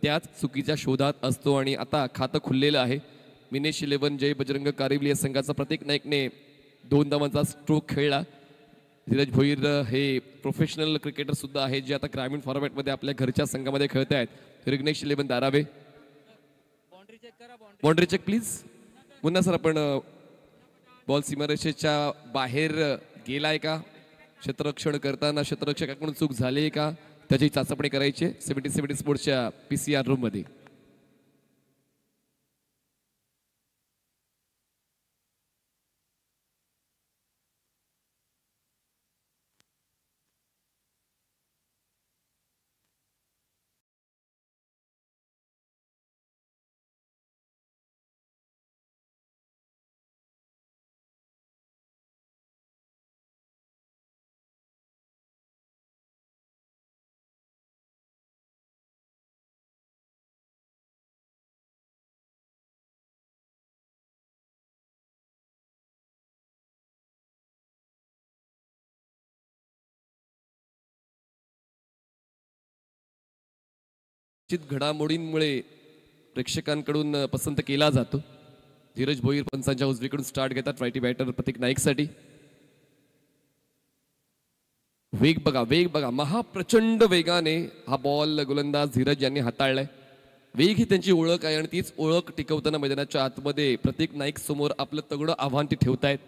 त्याच चुकीच्या शोधात असतो आणि आता खातं खुललेलं आहे. मिनेश 11 जय बजरंग कारिवली या संघाचा प्रतीक नाईकने 2 धावांचा स्ट्रोक खेळला. धीरज भोईर हे प्रोफेशनल क्रिकेटर सुद्धा आहे जे आता ग्रामीण फॉर्मॅटमध्ये आपल्या घरच्या संघामध्ये खेळत आहेत. Vighnesh 11 Darave, boundary check please. पुन्हा सर आपण बॉल सीमारेषेच्या बाहेर गेलाय का, क्षेत्ररक्षण करताना क्षेत्ररक्षकाकडून चूक झाली का, त्याची चाचपणी करायची 70 स्पोर्ट्सच्या PCR रूम मध्ये. घडामोडींमुळे प्रेक्षकांकडून पसंत केला जातो. धीरज भोईर पंचांच्या उजवीकडून स्टार्ट घेतात रायटी बॅटर प्रतीक नाईकसाठी. वेग बघा महाप्रचंड वेगाने हा बॉल गोलंदाज धीरज यांनी हाताळलाय. वेग ही त्यांची ओळख आहे आणि तीच ओळख टिकवताना मैदानाच्या आतमध्ये प्रतीक नाईक समोर आपलं तगडं आव्हान ते ठेवतायत.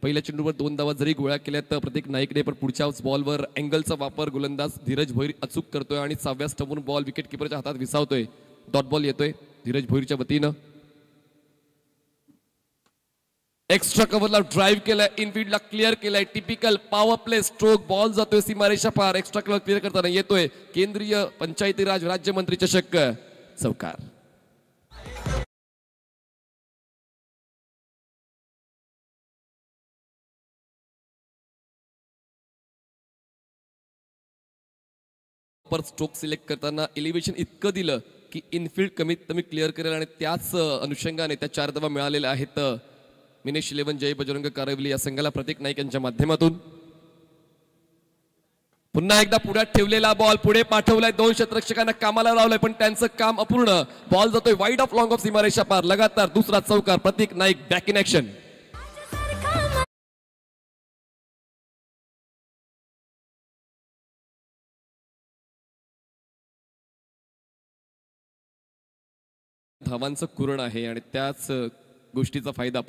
पहिल्या चेंडूवर 2 धावा जरी गोळ्या केल्या तर प्रतीक नाईकने, पण पुढच्याच बॉलवर अँगलचा वापर गोलंदाज धीरज भोईर अचूक करतोय आणि 6व्या स्टंपवरून बॉल विकेट किपरच्या हातात विसावतोय. डॉट बॉल येतोय धीरज भोईरच्या वतीनं. एक्स्ट्रा कव्हरला ड्राईव्ह केलाय, इनफिल्डला क्लिअर केलाय, typical power play stroke. Ball जातोय सीमारेषा पार. एक्स्ट्रा कव्हर क्लिअर करताना येतोय केंद्रीय पंचायती राज राज्यमंत्री चषक चौकार. स्ट्रोक सिलेक्ट करताना एलिव्हेशन इतकं दिलं की इनफिल्ड कमीत कमी क्लिअर करेल आणि त्याच अनुषंगाने त्या 4 धावा मिळालेल्या आहेत मिनेश 11 जय बजरंग कारिवली या संघाला प्रतीक नाईक यांच्या माध्यमातून. पुन्हा एकदा पुढ्यात ठेवलेला बॉल पुढे पाठवलाय, 2 क्षेत्ररक्षकांना कामाला लावलंय पण त्यांचं काम अपूर्ण. बॉल जातोय वाईड ऑफ लॉंग ऑफ सीमारेषा पार. लगातार दुसरा चौकार. प्रतीक नाईक बॅक इन ऍक्शन. धावांचं कुरण आहे आणि त्याच गोष्टीचा फायदा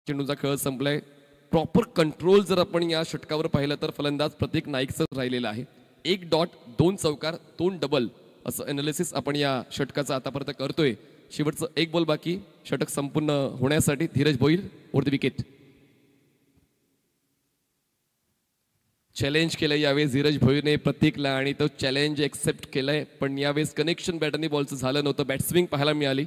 चेंडूचा खेळ संपलाय. प्रॉपर कंट्रोल जर आपण या षटकावर पाहिलं तर फलंदाज प्रतीक नाईकचं राहिलेलं आहे. 1 डॉट 2 चौकार 2 डबल असं एनालिसिस आपण या षटकाचं आतापर्यंत करतोय. शेवटचं 1 बॉल बाकी षटक संपूर्ण होण्यासाठी. Dheeraj Bhoir over the wicket. Challenge केलंय यावेळेस धीरज भोईरने प्रतीकला आणि तो चॅलेंज एक्सेप्ट केलंय, पण यावेळेस कनेक्शन बॅटरनी बॉलचं झालं नव्हतं. बॅटस्विंग पाहायला मिळाली.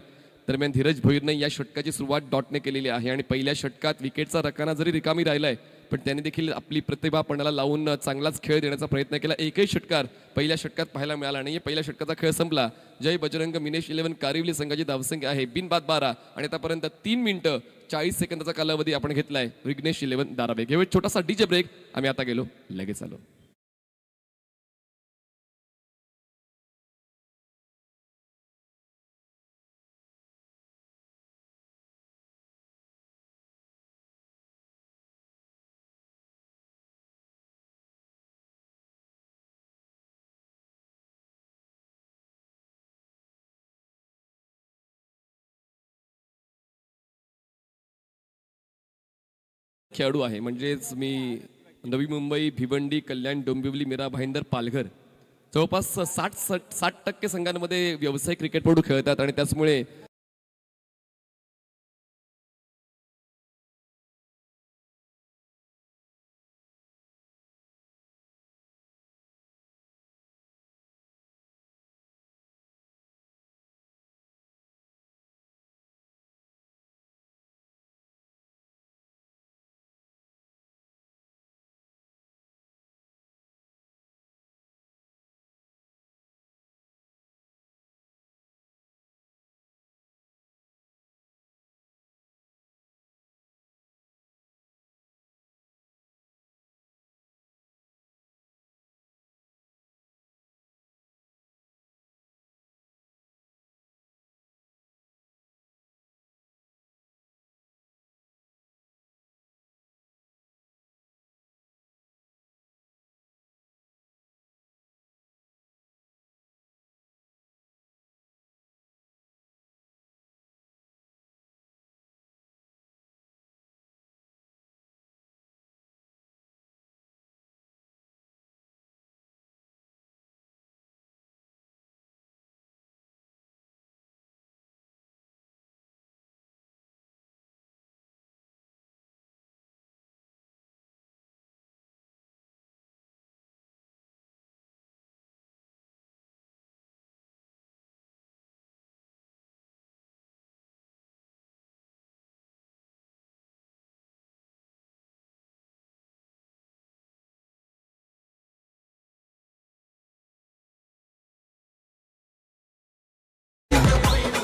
दरम्यान धीरज भोईरने या षटकाची सुरुवात डॉटने केलेली आहे आणि पहिल्या षटकात विकेटचा रकाना जरी रिकामी राहिलाय पण त्याने देखील आपली प्रतिभा पणाला लावून चांगलाच खेळ देण्याचा प्रयत्न केला. एकही षटकार पहिल्या षटकात पाहायला मिळाला नाही. पहिल्या षटकाचा खेळ संपला. जय बजरंग मिनेश 11 कारिवली संघाची धावसंख्या आहे बिनबाद 12 आणि आतापर्यंत 3 मिनिटं 40 सेकंदाचा कालावधी आपण घेतलाय. विघ्नेश 11 दारावे. घेऊ एक छोटासा डीजे ब्रेक. आम्ही आता गेलो लगेच आलो. खेळाडू आहे म्हणजेच मी नवी मुंबई भिवंडी कल्याण डोंबिवली मीरा भाईंदर पालघर जवळपास 60% संघांमध्ये व्यावसायिक क्रिकेटपटू खेळतात आणि त्याचमुळे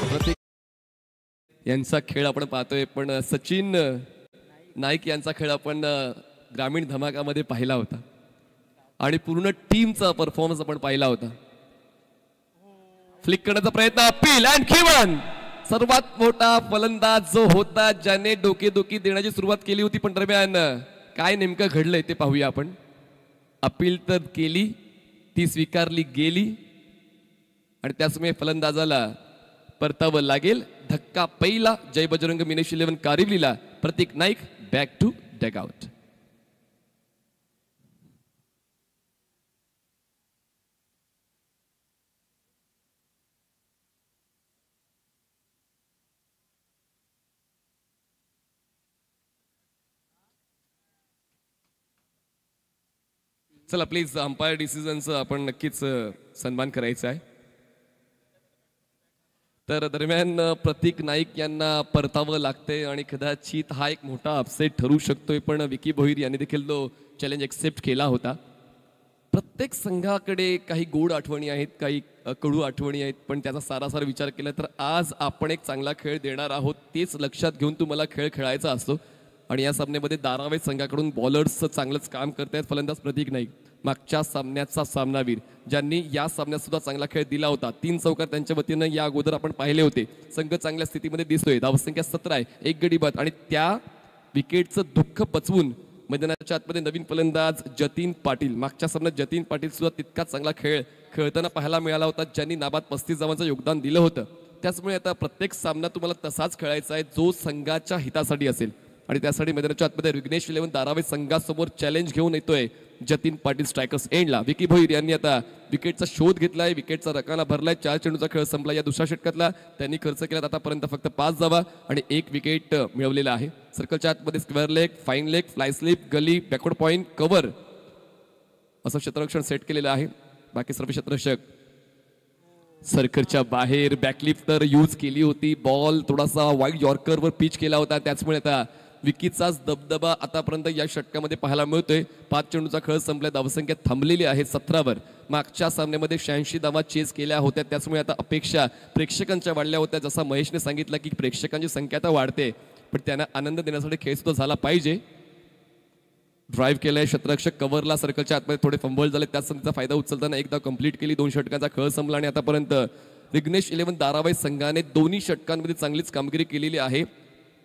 प्रत्येक यांचा खेळ आपण पाहतोय, पण सचिन नाईक यांचा खेळ आपण ग्रामीण धमाकामध्ये पाहिला होता आणि पूर्ण टीमचा परफॉर्मन्स आपण पाहिला होता. फ्लिक करण्याचा प्रयत्न, अपील आणखी वन. सर्वात मोठा फलंदाज जो होता ज्याने डोकेदुखी देण्याची सुरुवात केली होती, पण दरम्यान काय नेमकं घडलंय ते पाहूया आपण. अपील तर केली, ती स्वीकारली गेली आणि त्याचमुळे फलंदाजाला परतावं लागेल. धक्का पहिला जय बजरंग मिनेश 11 कारिवलीला. प्रतीक नाईक बॅक टू डगआउट. चला प्लीज अंपायर डिसिजनचं आपण नक्कीच सन्मान करायचा आहे. तर दरम्यान प्रतीक नाईक यांना परतावं लागतंय आणि कदाचित हा एक मोठा अपसेट ठरू शकतोय, पण विकी भोईर यांनी देखील तो चॅलेंज एक्सेप्ट केला होता. प्रत्येक संघाकडे काही गोड आठवणी आहेत, काही कडू आठवणी आहेत, पण त्याचा सारासार विचार केला तर आज आपण एक चांगला खेळ देणार आहोत तेच लक्षात घेऊन तुम्हाला खेळ खेळायचा असतो. आणि या सामन्यामध्ये दारावे संघाकडून बॉलर्सचं चांगलंच काम करतायत. फलंदाज प्रतीक नाईक मागच्या सामन्याचा सामनावीर, ज्यांनी या सामन्यात सुद्धा चांगला खेळ दिला होता. 3 चौकार त्यांच्या वतीनं या अगोदर आपण पाहिले होते. संघ चांगल्या स्थितीमध्ये दिसतोय. धावसंख्या 17 आहे, 1 गडी बाद आणि त्या विकेटचं दुःख पचवून मैदानाच्या आतमध्ये नवीन फलंदाज जतीन पाटील. मागच्या सामन्यात जतीन पाटील सुद्धा तितकाच चांगला खेळ खेळताना पाहायला मिळाला होता, ज्यांनी नाबाद 35 धावांचं योगदान दिलं होतं. त्याचमुळे आता प्रत्येक सामना तुम्हाला तसाच खेळायचा आहे जो संघाच्या हितासाठी असेल आणि त्यासाठी मैदानाच्या आतमध्ये विघ्नेश 11 दारावे संघासमोर चॅलेंज घेऊन येतोय जतीन पाटील. स्ट्रायकर्स एंडला विकी भोईर यांनी आता विकेटचा शोध घेतलाय, विकेटचा रकाना भरलाय. 4 चेंडूचा खेळ संपला या दुसऱ्या षटकातला. त्यांनी खर्च केला आतापर्यंत फक्त 5 धावा आणि 1 विकेट मिळवलेला आहे. सर्कलच्या आतमध्ये square leg, fine leg, fly slip, gully, backward point, cover असं क्षेत्ररक्षण सेट केलेलं आहे. बाकी सर्व क्षेत्ररक्षक सर्कलच्या बाहेर. बॅकलिफ्ट तर यूज केली होती, बॉल थोडासा वाईड यॉर्करवर पिच केला होता, त्याचमुळे आता विकीचाच दबदबा आतापर्यंत या षटकामध्ये पाहायला मिळतोय. 5 चेंडूचा खेळ संपला, धावसंख्या थांबलेली आहे 17वर. मागच्या सामन्यामध्ये 86 धावा चेस केल्या होत्या, त्याचमुळे आता अपेक्षा प्रेक्षकांच्या वाढल्या होत्या. जसा महेशने सांगितलं की प्रेक्षकांची संख्या आता वाढते, पण त्यांना आनंद देण्यासाठी खेळ सुद्धा झाला पाहिजे. ड्राईव्ह केलाय क्षेत्ररक्षक कव्हरला. सर्कलच्या आतमध्ये थोडे फंबल झाले, त्याच संधीचा फायदा उचलताना एक धाव कंप्लीट केली. 2 षटकांचा खेळ संपला आणि आतापर्यंत विघ्नेश 11 दारावाई संघाने दोन्ही षटकांमध्ये चांगलीच कामगिरी केलेली आहे.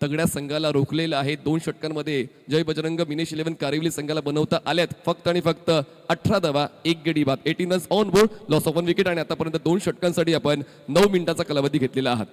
तगड्या संघाला रोखलेलं आहे. 2 षटकांमध्ये जय बजरंग मिनेश 11 कारिवली संघाला बनवता आल्यात फक्त आणि फक्त 18 धावा, 1 गडी बाद, 18 runs on board, loss of 1 wicket आणि आतापर्यंत 2 षटकांसाठी आपण 9 मिनिटाचा कालावधी घेतलेला आहात.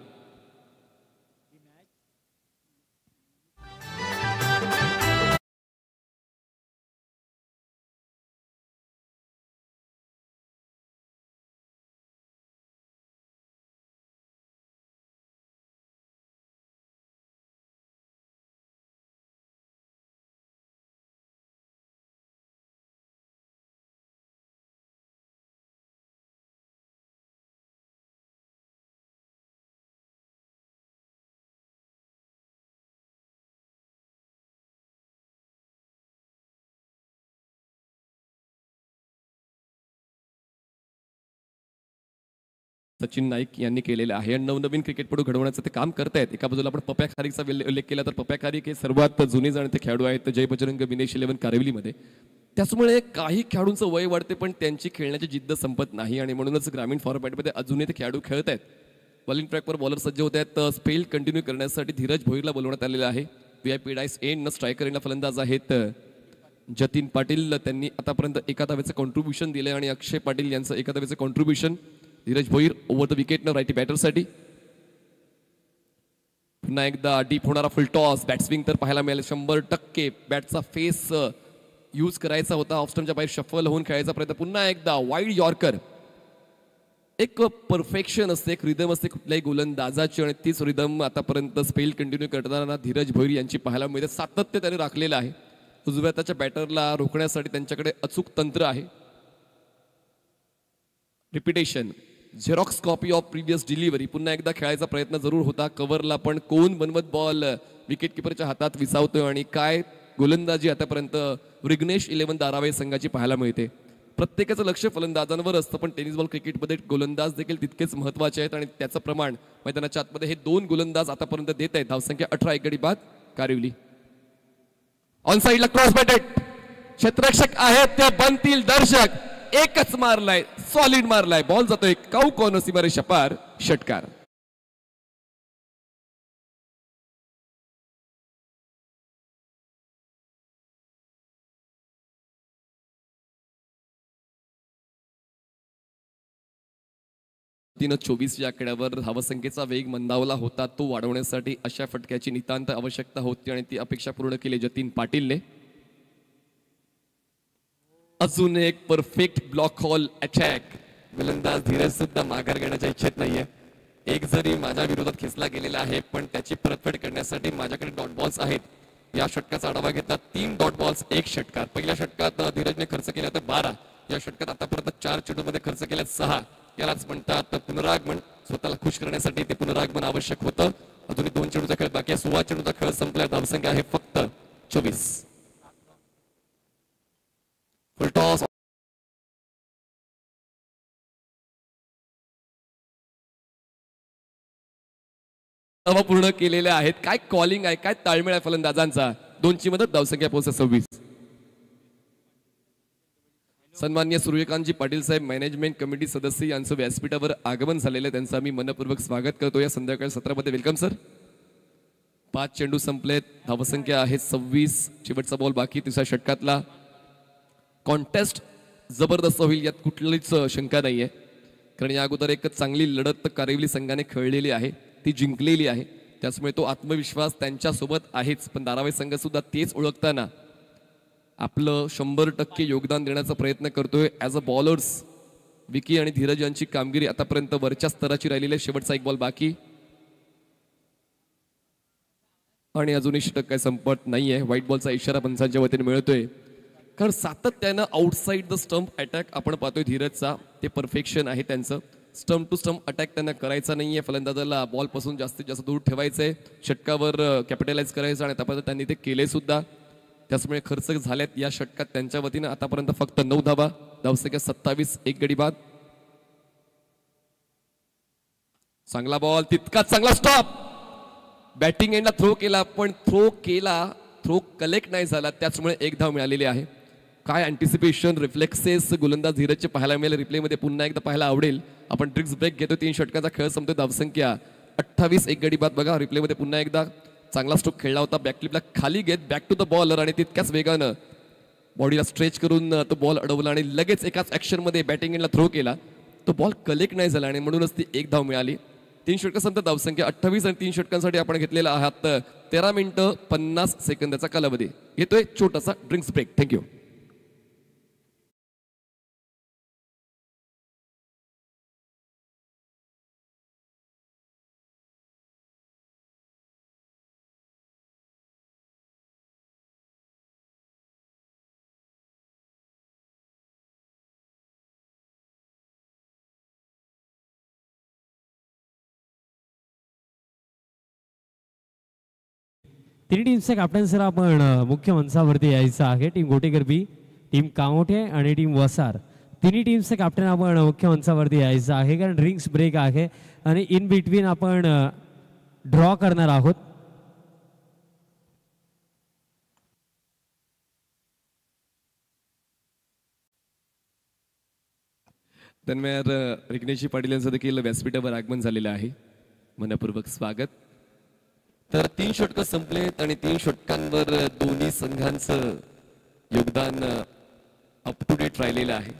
सचिन नाईक यांनी केलेलं आहे आणि नवनवीन क्रिकेटपटू घडवण्याचं ते काम करतायत. एका बाजूला आपण पप्या खारीकचा उल्लेख केला तर पप्या खारीक हे सर्वात जुने जाणते खेळाडू आहेत जय बजरंग विनेश 11 कारेवलीमध्ये. त्याच्यामुळे काही खेळाडूंचं वय वाढते पण त्यांची खेळण्याची जिद्द संपत नाही आणि म्हणूनच ग्रामीण फॉर्मॅटमध्ये अजूनही ते खेळाडू खेळत आहेत. बॉलिंग ट्रॅकवर बॉलर सज्ज होत आहेत. स्पेल कंटिन्यू करण्यासाठी धीरज भोईरला बोलवण्यात आलेलं आहे. VIP डायस एंड स्ट्रायकर फलंदाज आहेत जतीन पाटील. त्यांनी आतापर्यंत एका धावेचं कॉन्ट्रीब्युशन दिलं आणि अक्षय पाटील यांचं एका धावेचं contribution. Dhiraj Bhoir over the wicket न रायटी बॅटरसाठी. पुन्हा एकदा डीप होणारा फुल टॉस. बॅट्सविंग तर पाहायला मिळेल 100%. बॅटचा फेस यूज करायचा होता. ऑफ स्टंपच्या बाहेर शफल होऊन खेळायचा प्रयत्न. पुन्हा एकदा वाईड यॉर्कर. एक परफेक्शन असते, एक रिदम असते कुठल्याही गोलंदाजाची आणि तीच रिदम आतापर्यंत स्पेल कंटिन्यू करताना धीरज भोईर यांची पाहायला मिळते. सातत्य त्याने राखलेलं आहे. उजव्या त्याच्या बॅटरला रोखण्यासाठी त्यांच्याकडे अचूक तंत्र आहे. Repetition, Xerox copy of previous delivery. पुन्हा एकदा खेळायचा प्रयत्न जरूर होता कव्हरला पण कोण बनवत बॉल विकेट किपरच्या हातात विसावतोय आणि काय गोलंदाजी आतापर्यंत विघ्नेश 11 धारावी संघाची पाहायला मिळते. प्रत्येकाचं लक्ष फलंदाजांवर असतं पण टेनिस बॉल क्रिकेटमध्ये गोलंदाज देखील तितकेच महत्त्वाचे आहेत आणि त्याचं प्रमाण मैदानाच्या आतमध्ये हे दोन गोलंदाज आतापर्यंत देत आहेत. धावसंख्या 18 एक गडी बाद कारिवली. ऑन साइडला क्रॉस बॅटेड. क्षेत्ररक्षक आहेत ते बनतील दर्शक. एकच मारलाय, सॉलिड मारलाय. बॉल जातोय काऊ कॉर्नर सीमारेषा पार. षटकार. तीन 24 या आकड्यावर धावसंख्येचा वेग मंदावला होता. तो वाढवण्यासाठी अशा फटक्याची नितांत आवश्यकता होती आणि ती अपेक्षा पूर्ण केली जतीन पाटीलने. अजून एक परफेक्ट ब्लॉक हॉल अटॅक. गोलंदाज धीरज सुद्धा माघार घेण्याच्या इच्छेत नाहीये. एक जरी माझ्या विरोधात खेचला गेलेला आहे पण त्याची परतफेड करण्यासाठी माझ्याकडे डॉट बॉल्स आहेत. या षटकाचा आढावा घेतला 3 डॉट बॉल्स 1 षटकार. पहिल्या षटकात धीरजने खर्च केला तर 12. या षटकात आतापर्यंत 4 चेंडूमध्ये खर्च केला 6. यालाच म्हणतात पुनरागमन. स्वतःला खुश करण्यासाठी ते पुनरागमन आवश्यक होतं. अजूनही 2 चेंडूचा खेळ बाकी आहे. 16 चेंडूचा खेळ संपला. धावसंख्या आहे फक्त 24. फुल टॉस. पूर्ण केलेल्या आहेत. काय कॉलिंग आहे, काय ताळमेळ आहे फलंदाजांचा. 2ची मदत. धावसंख्या पोहोचते 26. सन्मान्य सूर्यकांतजी पाटील साहेब मॅनेजमेंट कमिटी सदस्य यांचं व्यासपीठावर आगमन झालेलं. त्यांचं आम्ही मनपूर्वक स्वागत करतो या संध्याकाळी सत्रामध्ये. Welcome sir. 5 चेंडू संपलेत. धावसंख्या आहे 26. शेवटचा बॉल बाकी तिसऱ्या षटकातला. कॉन्टेस्ट जबरदस्त होईल यात कुठलीच शंका नाहीये कारण या अगोदर एक चांगली लढत कारेवली संघाने खेळलेली आहे. ती जिंकलेली आहे. त्यामुळे तो आत्मविश्वास त्यांच्यासोबत आहेच. पण धारावी संघ सुद्धा तेच ओळखताना आपलं 100% योगदान देण्याचा प्रयत्न करतोय. ॲज अ बॉलर्स विकी आणि धीरज यांची कामगिरी आतापर्यंत वरच्या स्तराची राहिलेली आहे. शेवटचा एक बॉल बाकी आणि अजूनही षटक काय संपत नाहीये. व्हाईट बॉलचा इशारा पंचांच्या वतीने मिळतोय कारण सातत्यानं आउटसाइड द स्टंप अटॅक आपण पाहतोय धीरजचा. ते परफेक्शन आहे त्यांचं. स्टंप टू स्टंप अटॅक त्यांना करायचा नाहीये. फलंदाजाला बॉल पासून जास्तीत जास्त दूर ठेवायचंय. षटकावर कॅपिटलाइज करायचं आणि आतापर्यंत त्यांनी ते केले सुद्धा. त्यामुळे खर्च झाल्यात या षटकात त्यांच्या वतीनं आतापर्यंत फक्त 9 धावा. धावसंख्या 27 एक गडी बाद. चांगला बॉल, तितकाच चांगला स्टॉप. बॅटिंग एंडला थ्रो केला पण थ्रो कलेक्ट नाही झाला. त्याचमुळे 1 धाव मिळालेली आहे. काय अँटिसिपेशन, रिफ्लेक्सेस गोलंदाज धीरजचे पाहायला मिळेल. रिप्लेमध्ये पुन्हा एकदा पाहायला आवडेल. आपण ड्रिंक्स ब्रेक घेतो. 3 षटकाचा खेळ संपतो. धावसंख्या 28 एक गडी बाद. बघा रिप्लेमध्ये पुन्हा एकदा चांगला स्ट्रोक खेळला होता. बॅकक्लिपला खाली घेत बॅक टू द बॉलर आणि तितक्याच वेगानं बॉडीला स्ट्रेच करून तो बॉल अडवला आणि लगेच एकाच ॲक्शनमध्ये बॅटिंग एंडला थ्रो केला. तो बॉल कलेक्ट नाही झाला आणि म्हणूनच ती 1 धाव मिळाली. 3 षटकं संपतात. धावसंख्या 28 आणि 3 षटकांसाठी आपण घेतलेला आहात 13 मिनिटं 50 सेकंदाचा कालावधी. येतोय छोटासा ड्रिंक्स ब्रेक. थँक्यू. तिन्ही टीमचे कॅप्टन सर आपण मुख्य मंचावरती यायचं आहे. टीम गोटेकर बी, टीम कामोठे आणि टीम वसार. तिन्ही टीमचे कॅप्टन आपण मुख्य मंचावरती यायचं आहे कारण ड्रिंक्स ब्रेक आहे आणि इन बिटवीन आपण ड्रॉ करणार आहोत. दरम्यान विघ्नेशजी पाटील यांचं देखील व्यासपीठावर आगमन झालेलं आहे. मनपूर्वक स्वागत. तर 3 षटकं संपलेत आणि 3 षटकांवर दोन्ही संघांचं योगदान अप टू डेट राहिलेलं आहे.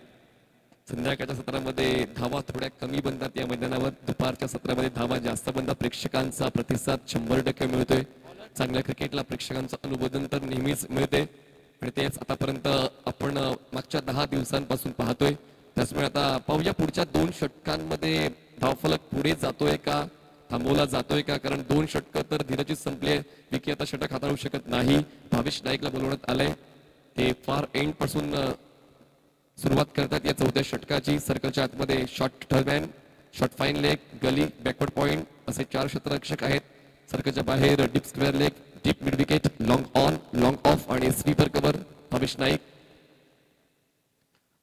संध्याकाळच्या सत्रामध्ये धावा थोड्या कमी बनतात या मैदानावर. दुपारच्या सत्रामध्ये धावा जास्त बनतात. प्रेक्षकांचा प्रतिसाद 100% मिळतोय. चांगल्या क्रिकेटला प्रेक्षकांचं अनुमोदन तर नेहमीच मिळते आणि तेच आतापर्यंत आपण मागच्या 10 दिवसांपासून पाहतोय. त्यामुळे आता पाहूया पुढच्या 2 षटकांमध्ये धावफलक पुढे जातोय का थांबवला जातोय का, कारण 2 षटकं तर धीरजीच संपले. विकी आता षटक हाताळू शकत नाही. भावेश नाईकला बोलवण्यात आलंय. ते फार एंड पासून सुरुवात करतात या 4थ्या षटकाची. सर्कलच्या आतमध्ये शॉर्ट टर्मॅन, शॉर्ट फाईन लेग, गली, बॅकवर्ड पॉइंट असे 4 क्षेत्ररक्षक आहेत. सर्कलच्या बाहेर deep square leg, deep mid wicket, long on, long of आणि स्वीपर कव्हर. भावेश नाईक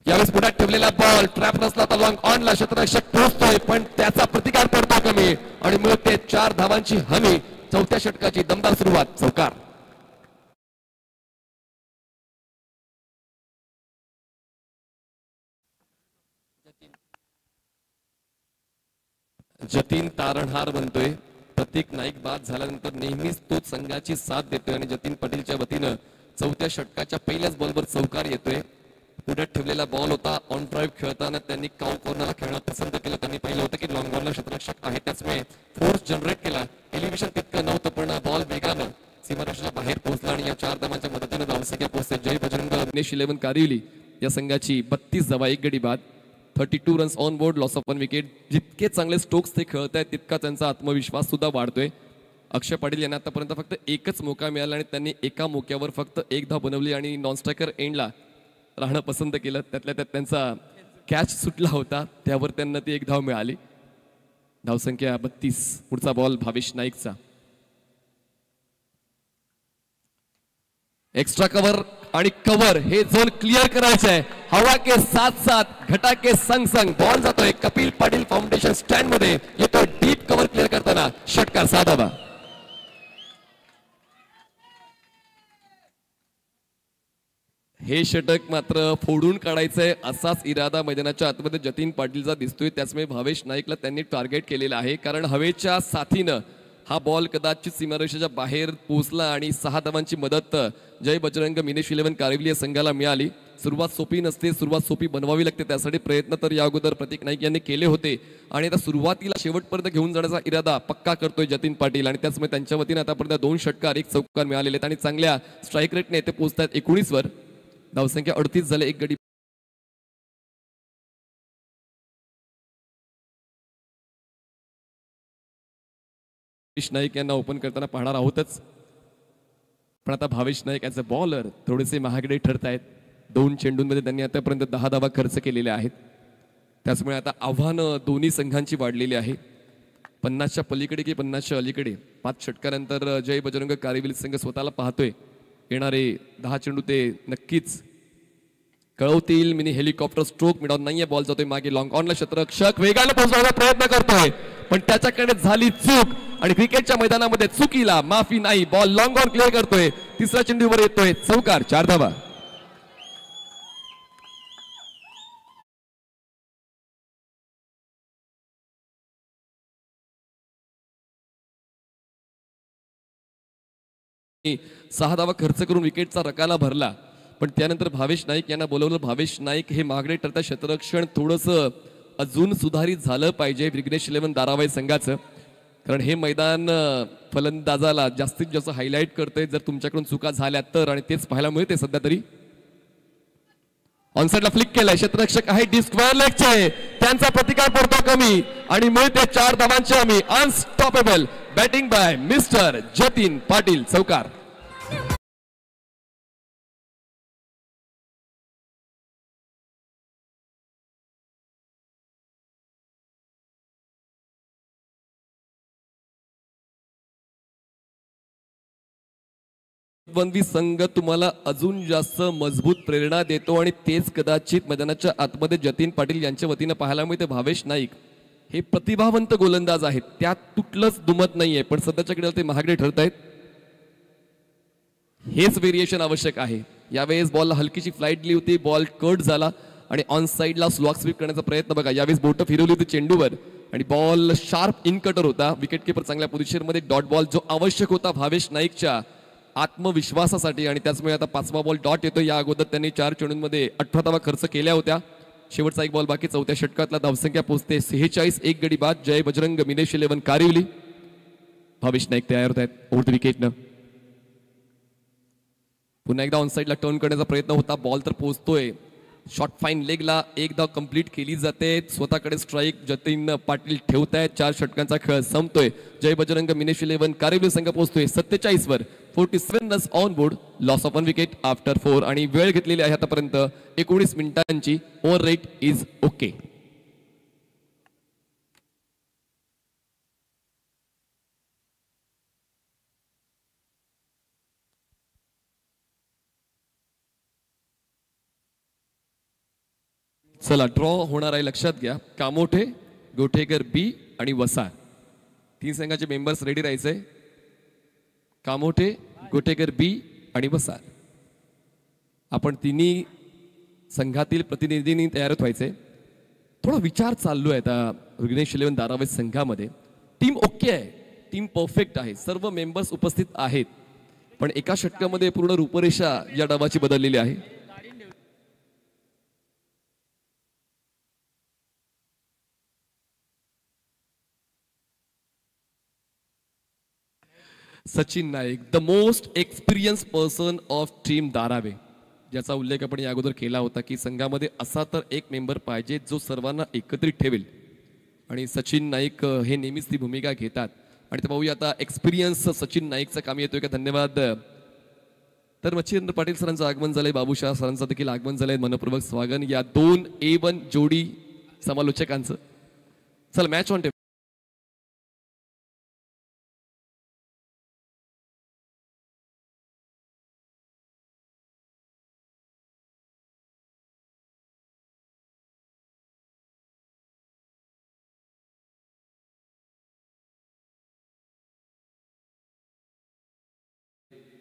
यावेळेस पुढे ठेवलेला बॉल ट्रॅप नसला तर लॉंग ऑनला क्षेत्ररक्षक पोहोचतोय पण त्याचा प्रतिकार पडतो कमी आणि मिळते 4 धावांची हमी. 4थ्या षटकाची दमदार सुरुवात. चौकार. जतीन तारणहार बनतोय. प्रतीक नाईक बाद झाल्यानंतर नेहमीच तोच संघाची साथ देतोय आणि जतीन पाटीलच्या वतीनं 4थ्या षटकाच्या पहिल्याच बॉलवर चौकार येतोय. पुढे ठेवलेला बॉल होता. ऑन ड्राईव्ह खेळताना त्यांनी काउ कॉर्नरला खेळणं पसंत केलं. त्यांनी पाहिलं होतं की लॉंग बॉलला क्षेत्ररक्षक आहे त्याचमुळे फोर्स जनरेट केला. एलिव्हेशन तितकं नव्हतं पण बॉल वेगानं सीमारेषेच्या बाहेर पोहोचला आणि या 4 धावांच्या मदतीनं धावसंख्या पोहोचते. जय बजरंग विघ्नेश 11 कारिवली या संघाची 32 धावा, 1 गडी बाद, 32 runs on board, loss of 1 wicket. जितके चांगले स्ट्रोक्स ते खेळत आहेत तितका त्यांचा आत्मविश्वास सुद्धा वाढतोय. अक्षय पाटील यांना आतापर्यंत फक्त एकच मोका मिळाला आणि त्यांनी एका मोक्यावर फक्त 1 धाव बनवली आणि नॉन स्ट्रायकर एंडला राहणं पसंत केलं. त्यातल्या त्यात त्यांचा कॅच सुटला होता त्यावर त्यांना ती 1 धाव मिळाली. धावसंख्या 32. पुढचा बॉल भावेश नाईकचा. एक्स्ट्रा कव्हर आणि कव्हर हे झोन क्लिअर करायचं आहे. हवा के साथ साथ घटा के संग संग बॉल जातोय कपिल पाटील फाउंडेशन स्टँड मध्ये. येतोय डीप कव्हर क्लिअर करताना. षटकार 6 धावा. हे षटक मात्र फोडून काढायचंय असाच इरादा मैदानाच्या आतमध्ये जतीन पाटीलचा दिसतोय. त्याचमुळे भावेश नाईकला त्यांनी टार्गेट केलेलं आहे कारण हवेच्या साथीनं हा बॉल कदाचित सीमारेषेच्या बाहेर पोहोचला आणि 6 धावांची मदत जय बजरंग विघ्नेश 11 कारिवली या संघाला मिळाली. सुरुवात सोपी नसते, सुरुवात सोपी बनवावी लागते. त्यासाठी प्रयत्न तर या अगोदर प्रतीक नाईक यांनी केले होते आणि आता सुरुवातीला शेवटपर्यंत घेऊन जाण्याचा इरादा पक्का करतोय जतीन पाटील आणि त्याचमुळे त्यांच्या वतीने आतापर्यंत 2 षटकार 1 चौकार मिळालेले आहेत आणि चांगल्या स्ट्राईक रेटने ते पोहोचतात 19 वर. धावसंख्या 38 झाले, 1 गडी. भावेश नाईक यांना ओपन करताना पाहणार आहोतच पण आता Bhavesh Naik as a bowler थोडेसे महागडे ठरत आहेत. 2 चेंडूंमध्ये त्यांनी आतापर्यंत 10 धावा खर्च केलेल्या आहेत. त्याचमुळे आता आव्हानं दोन्ही संघांची वाढलेली आहे. 50च्या पलीकडे की 50च्या अलीकडे. 5 षटकानंतर जय बजरंग कारिवली संघ स्वतःला पाहतोय. येणारे 10 चेंडू ते नक्कीच कळवतील. मिनी हेलिकॉप्टर स्ट्रोक मिळवून नाहीये. बॉल जातोय मागे लॉंग ऑनला. क्षेत्ररक्षक वेगाने पोहोचण्याचा प्रयत्न करतोय पण त्याच्याकडे झाली चूक आणि क्रिकेटच्या मैदानामध्ये चुकीला माफी नाही. बॉल लॉंग ऑन क्लिअर करतोय. 3ऱ्या चेंडूवर येतोय चौकार. 4 धावा. सहा धावा खर्च करून विकेटचा रकाला भरला पण त्यानंतर भावेश नाईक यांना बोलवलं. भावेश नाईक हे मागडे ठरता क्षेत्ररक्षण थोडंसं अजून सुधारित झालं पाहिजे विघ्नेश 11 दारावाई संघाचं कारण हे मैदान फलंदाजाला जास्तीत जास्त हायलाइट करतंय जर तुमच्याकडून चुका झाल्या तर आणि तेच पाहायला मिळते सध्या तरी. ऑनसाइडला फ्लिक केलाय. क्षेत्ररक्षक आहे डी स्क्वेअर लेगचे. त्यांचा प्रतिकार पडतो कमी आणि मिळते 4 धावांची हमी. Unstoppable batting by mister Jatin Patil. चौकार. प्रतिद्वंद्वी संघ तुम्हाला अजून जास्त मजबूत प्रेरणा देतो आणि तेच कदाचित मैदानाच्या आतमध्ये जतीन पाटील यांच्या वतीनं पाहायला मिळते. भावेश नाईक हे प्रतिभावंत गोलंदाज आहेत, त्यात तुटलंच दुमत नाहीये, पण सध्याच्या क्रीडात ते महागडे ठरत आहेत. हेच व्हेरिएशन आवश्यक आहे. यावेळेस बॉलला हलकीची फ्लाईट दिली होती, बॉल कट झाला आणि ऑन साईडला स्लॉक स्वीप करण्याचा प्रयत्न बघा. यावेळेस बोट फिरवली होती चेंडूवर आणि बॉल शार्प इन कटर होता. विकेट किपर चांगल्या पोझिशनमध्ये, डॉट बॉल जो आवश्यक होता भावेश नाईकच्या आत्मविश्वासासाठी आणि त्याचमुळे आता 5वा बॉल डॉट येतो. या अगोदर त्यांनी 4 चेंडूंमध्ये 18 धावा खर्च केल्या होत्या. शेवटचा एक बॉल बाकी. 4थ्या षटकातला धावसंख्या पोहोचते 46. एक गडी बाद. जय बजरंग मिनेश 11 कारिवली. भावेश नाईक तयार होत आहेत ओव्हर द विकेटनं. पुन्हा एकदा ऑन साईडला टर्न करण्याचा प्रयत्न होता. बॉल तर पोहोचतोय शॉर्ट फाईन लेगला. एक धाव कंप्लीट केली जाते. स्वतःकडे स्ट्राईक जतीन पाटील ठेवतायत. 4 षटकांचा खेळ संपतोय. जय बजरंग मिनेश 11 कारिवली संघ पोहोचतोय 47 वर. 47 runs on board. Loss of 1 wicket after 4 आणि वेळ घेतलेली आहे आतापर्यंत 19 मिनिटांची. Over rate is okay. चला ड्रॉ होणार आहे लक्षात घ्या. कामोठे, गोठेकर बी आणि वसार 3 संघाचे मेंबर्स रेडी राहायचे. कामोठे, गोठेकर बी आणि वसार आपण तिन्ही संघातील प्रतिनिधींनी तयार व्हायचे. थोडा विचार चाललो आहे आता विघ्नेश 11 धारावी संघामध्ये. टीम ओके आहे, टीम परफेक्ट आहे, सर्व मेंबर्स उपस्थित आहेत, पण एका षटकामध्ये पूर्ण रूपरेषा या डावाची बदललेली आहे. Sachin Naik the most experience person of team Dharave, ज्याचा उल्लेख आपण या अगोदर केला होता की संघामध्ये असा तर एक मेंबर पाहिजे जो सर्वांना एकत्रित ठेवेल आणि सचिन नाईक हे नेहमीच ती भूमिका घेतात. आणि ते पाहूया आता एक्सपिरियन्स सचिन नाईकचं काम येतोय का. धन्यवाद. तर मच्छिंद्र पाटील सरांचं आगमन झालंय, बाबूशाह सरांचं देखील आगमन झालंय. मनपूर्वक स्वागत या 2 A1 जोडी समालोचकांचं. चल match on table.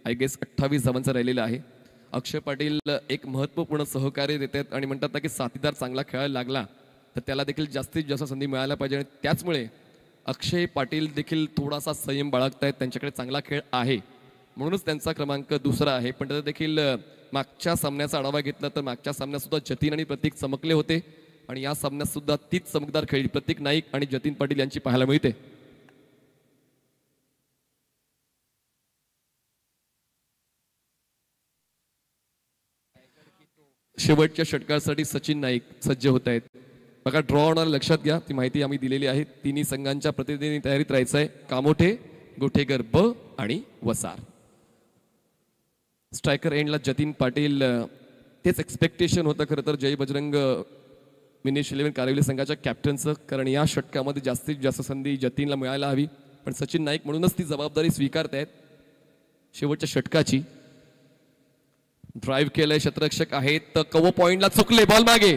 I guess 28 धावांचा राहिलेला आहे. अक्षय पाटील एक महत्त्वपूर्ण सहकार्य देत आहेत आणि म्हणतात ना की साथीदार चांगला खेळायला लागला तर त्याला देखील जास्तीत जास्त संधी मिळायला पाहिजे आणि त्याचमुळे अक्षय पाटील देखील थोडासा संयम बाळगतायत. त्यांच्याकडे चांगला खेळ आहे म्हणूनच त्यांचा क्रमांक 2रा आहे. पण त्याचा देखील मागच्या सामन्याचा आढावा घेतला तर मागच्या सामन्यात सुद्धा जतीन आणि प्रतीक चमकले होते आणि या सामन्यात सुद्धा तीच चमकदार खेळी प्रतीक नाईक आणि जतीन पाटील यांची पाहायला मिळते. शेवटच्या षटकासाठी सचिन नाईक सज्ज होत आहेत. बघा ड्रॉ होणार लक्षात घ्या, ती माहिती आम्ही दिलेली आहे. तिन्ही संघांच्या प्रतिनिधींनी तयारीत राहायचं आहे. कामोठे, गोठेकर ब आणि वसार. स्ट्रायकर एंडला जतीन पाटील. तेच एक्सपेक्टेशन होतं खरं तर जय बजरंग मिनेश 11 कारिवली संघाच्या कॅप्टनचं, कारण या षटकामध्ये जास्तीत जास्त संधी जतीनला मिळायला हवी. पण सचिन नाईक म्हणूनच ती जबाबदारी स्वीकारतायत शेवटच्या षटकाची. ड्राईव्ह केलंय, क्षेत्ररक्षक आहेत, कव्ह पॉइंटला चुकले, बॉल मागे,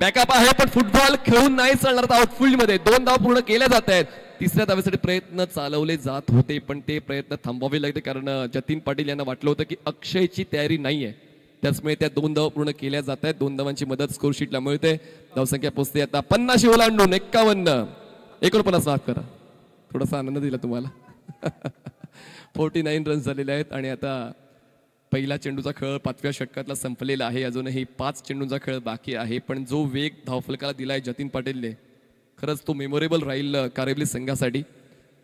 बॅकअप आहे पण फुटबॉल खेळून नाही चालणार. आउटफील्ड मध्ये 2 धावा पूर्ण केल्या जात आहेत. 3ऱ्या धावेसाठी प्रयत्न चालवले जात होते पण ते प्रयत्न थांबवावे लागले कारण जतीन पाटील यांना वाटलं होतं की अक्षयची तयारी नाहीये, त्याचमुळे त्या 2 धावा पूर्ण केल्या जात आहेत. 2 धावांची मदत स्कोर शीटला मिळते. धावसंख्या पोहोचते आता 50 ओलांडून 49 माफ करा, थोडासा आनंद दिला तुम्हाला. 49 रन्स झालेले आहेत आणि आता पहिला चेंडूचा खेळ 5व्या षटकातला संपलेला आहे. अजूनही 5 चेंडूंचा खेळ बाकी आहे पण जो वेग धावफलकाला दिलाय जतीन पाटीलने खरंच तो मेमोरेबल राहील कारिवली संघासाठी.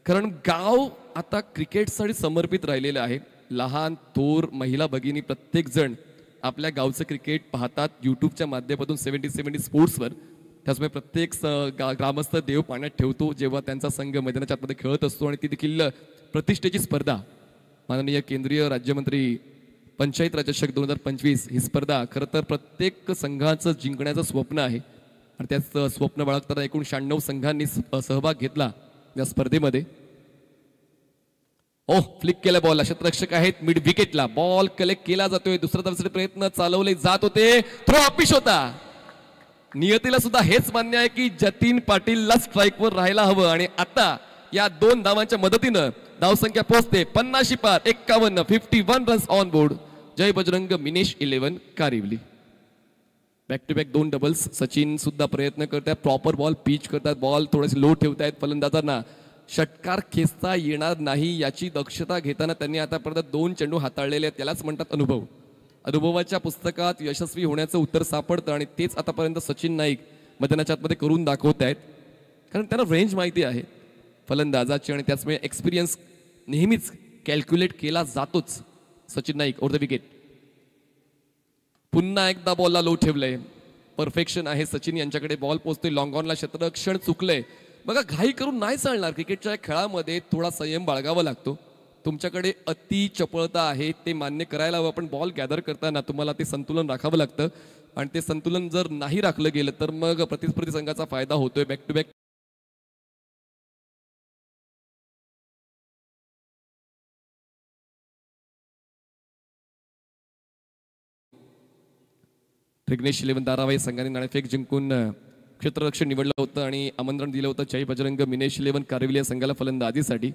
कारण गाव आता क्रिकेटसाठी समर्पित राहिलेलं आहे. लहान थोर महिला भगिनी प्रत्येक जण आपल्या गावचं क्रिकेट पाहतात यूट्यूबच्या माध्यमातून 70 स्पोर्ट्सवर. त्याचमुळे प्रत्येक ग्रामस्थ देव पाण्यात ठेवतो जेव्हा त्यांचा संघ मैदानाच्या आतमध्ये खेळत असतो आणि ती देखील प्रतिष्ठेची स्पर्धा. माननीय केंद्रीय राज्यमंत्री पंचायत राज चषक 2025 ही स्पर्धा खरं तर प्रत्येक संघाचं जिंकण्याचं स्वप्न आहे आणि त्याच स्वप्न बाळगताना एकूण 96 संघांनी सहभाग घेतला या स्पर्धेमध्ये. ओ फ्लिक केला बॉल, क्षेत्ररक्षक आहेत मिड विकेटला, बॉल कलेक्ट केला जातोय, दुसऱ्या धावेसाठी प्रयत्न चालवले जात होते, थ्रो अपिश होता. नियतीला सुद्धा हेच मान्य आहे की जतीन पाटीलला स्ट्राईकवर राहायला हवं आणि आता या 2 धावांच्या मदतीनं धावसंख्या पोहोचते 50 पार, 51, 51 runs on board. Jay Bajrang Minesh 11 Kariwali. Back to back 2 doubles. Sachin सुद्धा प्रयत्न करतात, प्रॉपर बॉल पिच करतात, बॉल थोडेसे लो ठेवतायत फलंदाजांना. षटकार खेचता येणार नाही याची दक्षता घेताना त्यांनी आतापर्यंत 2 चेंडू हाताळलेले आहेत. त्यालाच म्हणतात अनुभव. अनुभवाच्या पुस्तकात यशस्वी होण्याचं उत्तर सापडतं आणि तेच आतापर्यंत सचिन नाईक मैदानाच्या आतमध्ये करून दाखवत आहेत. कारण त्यांना रेंज माहिती आहे फलंदाजाची आणि त्याचमुळे एक्सपिरियन्स नेहमीच कॅल्क्युलेट केला जातोच. Sachin Naik over the wicket. पुन्हा एकदा बॉलला लो ठेवलंय, परफेक्शन आहे सचिन यांच्याकडे. बॉल पोहोचतोय लॉंग ऑनला, क्षेत्ररक्षण चुकलंय. बघा घाई करून नाही चालणार, क्रिकेटच्या खेळामध्ये थोडा संयम बाळगावा लागतो. तुमच्याकडे अति चपळता आहे ते मान्य करायला हवं, पण बॉल गॅदर करताना तुम्हाला ते संतुलन राखावं लागतं आणि ते संतुलन जर नाही राखलं गेलं तर मग प्रतिस्पर्धी संघाचा फायदा होतोय. Back to back Vighnesh 11 Dharavi संघाने नाणेफेक जिंकून क्षेत्ररक्षण निवडलं होतं आणि आमंत्रण दिलं होतं जय बजरंग मिनेश 11 कारिवली या संघाला फलंदाजीसाठी.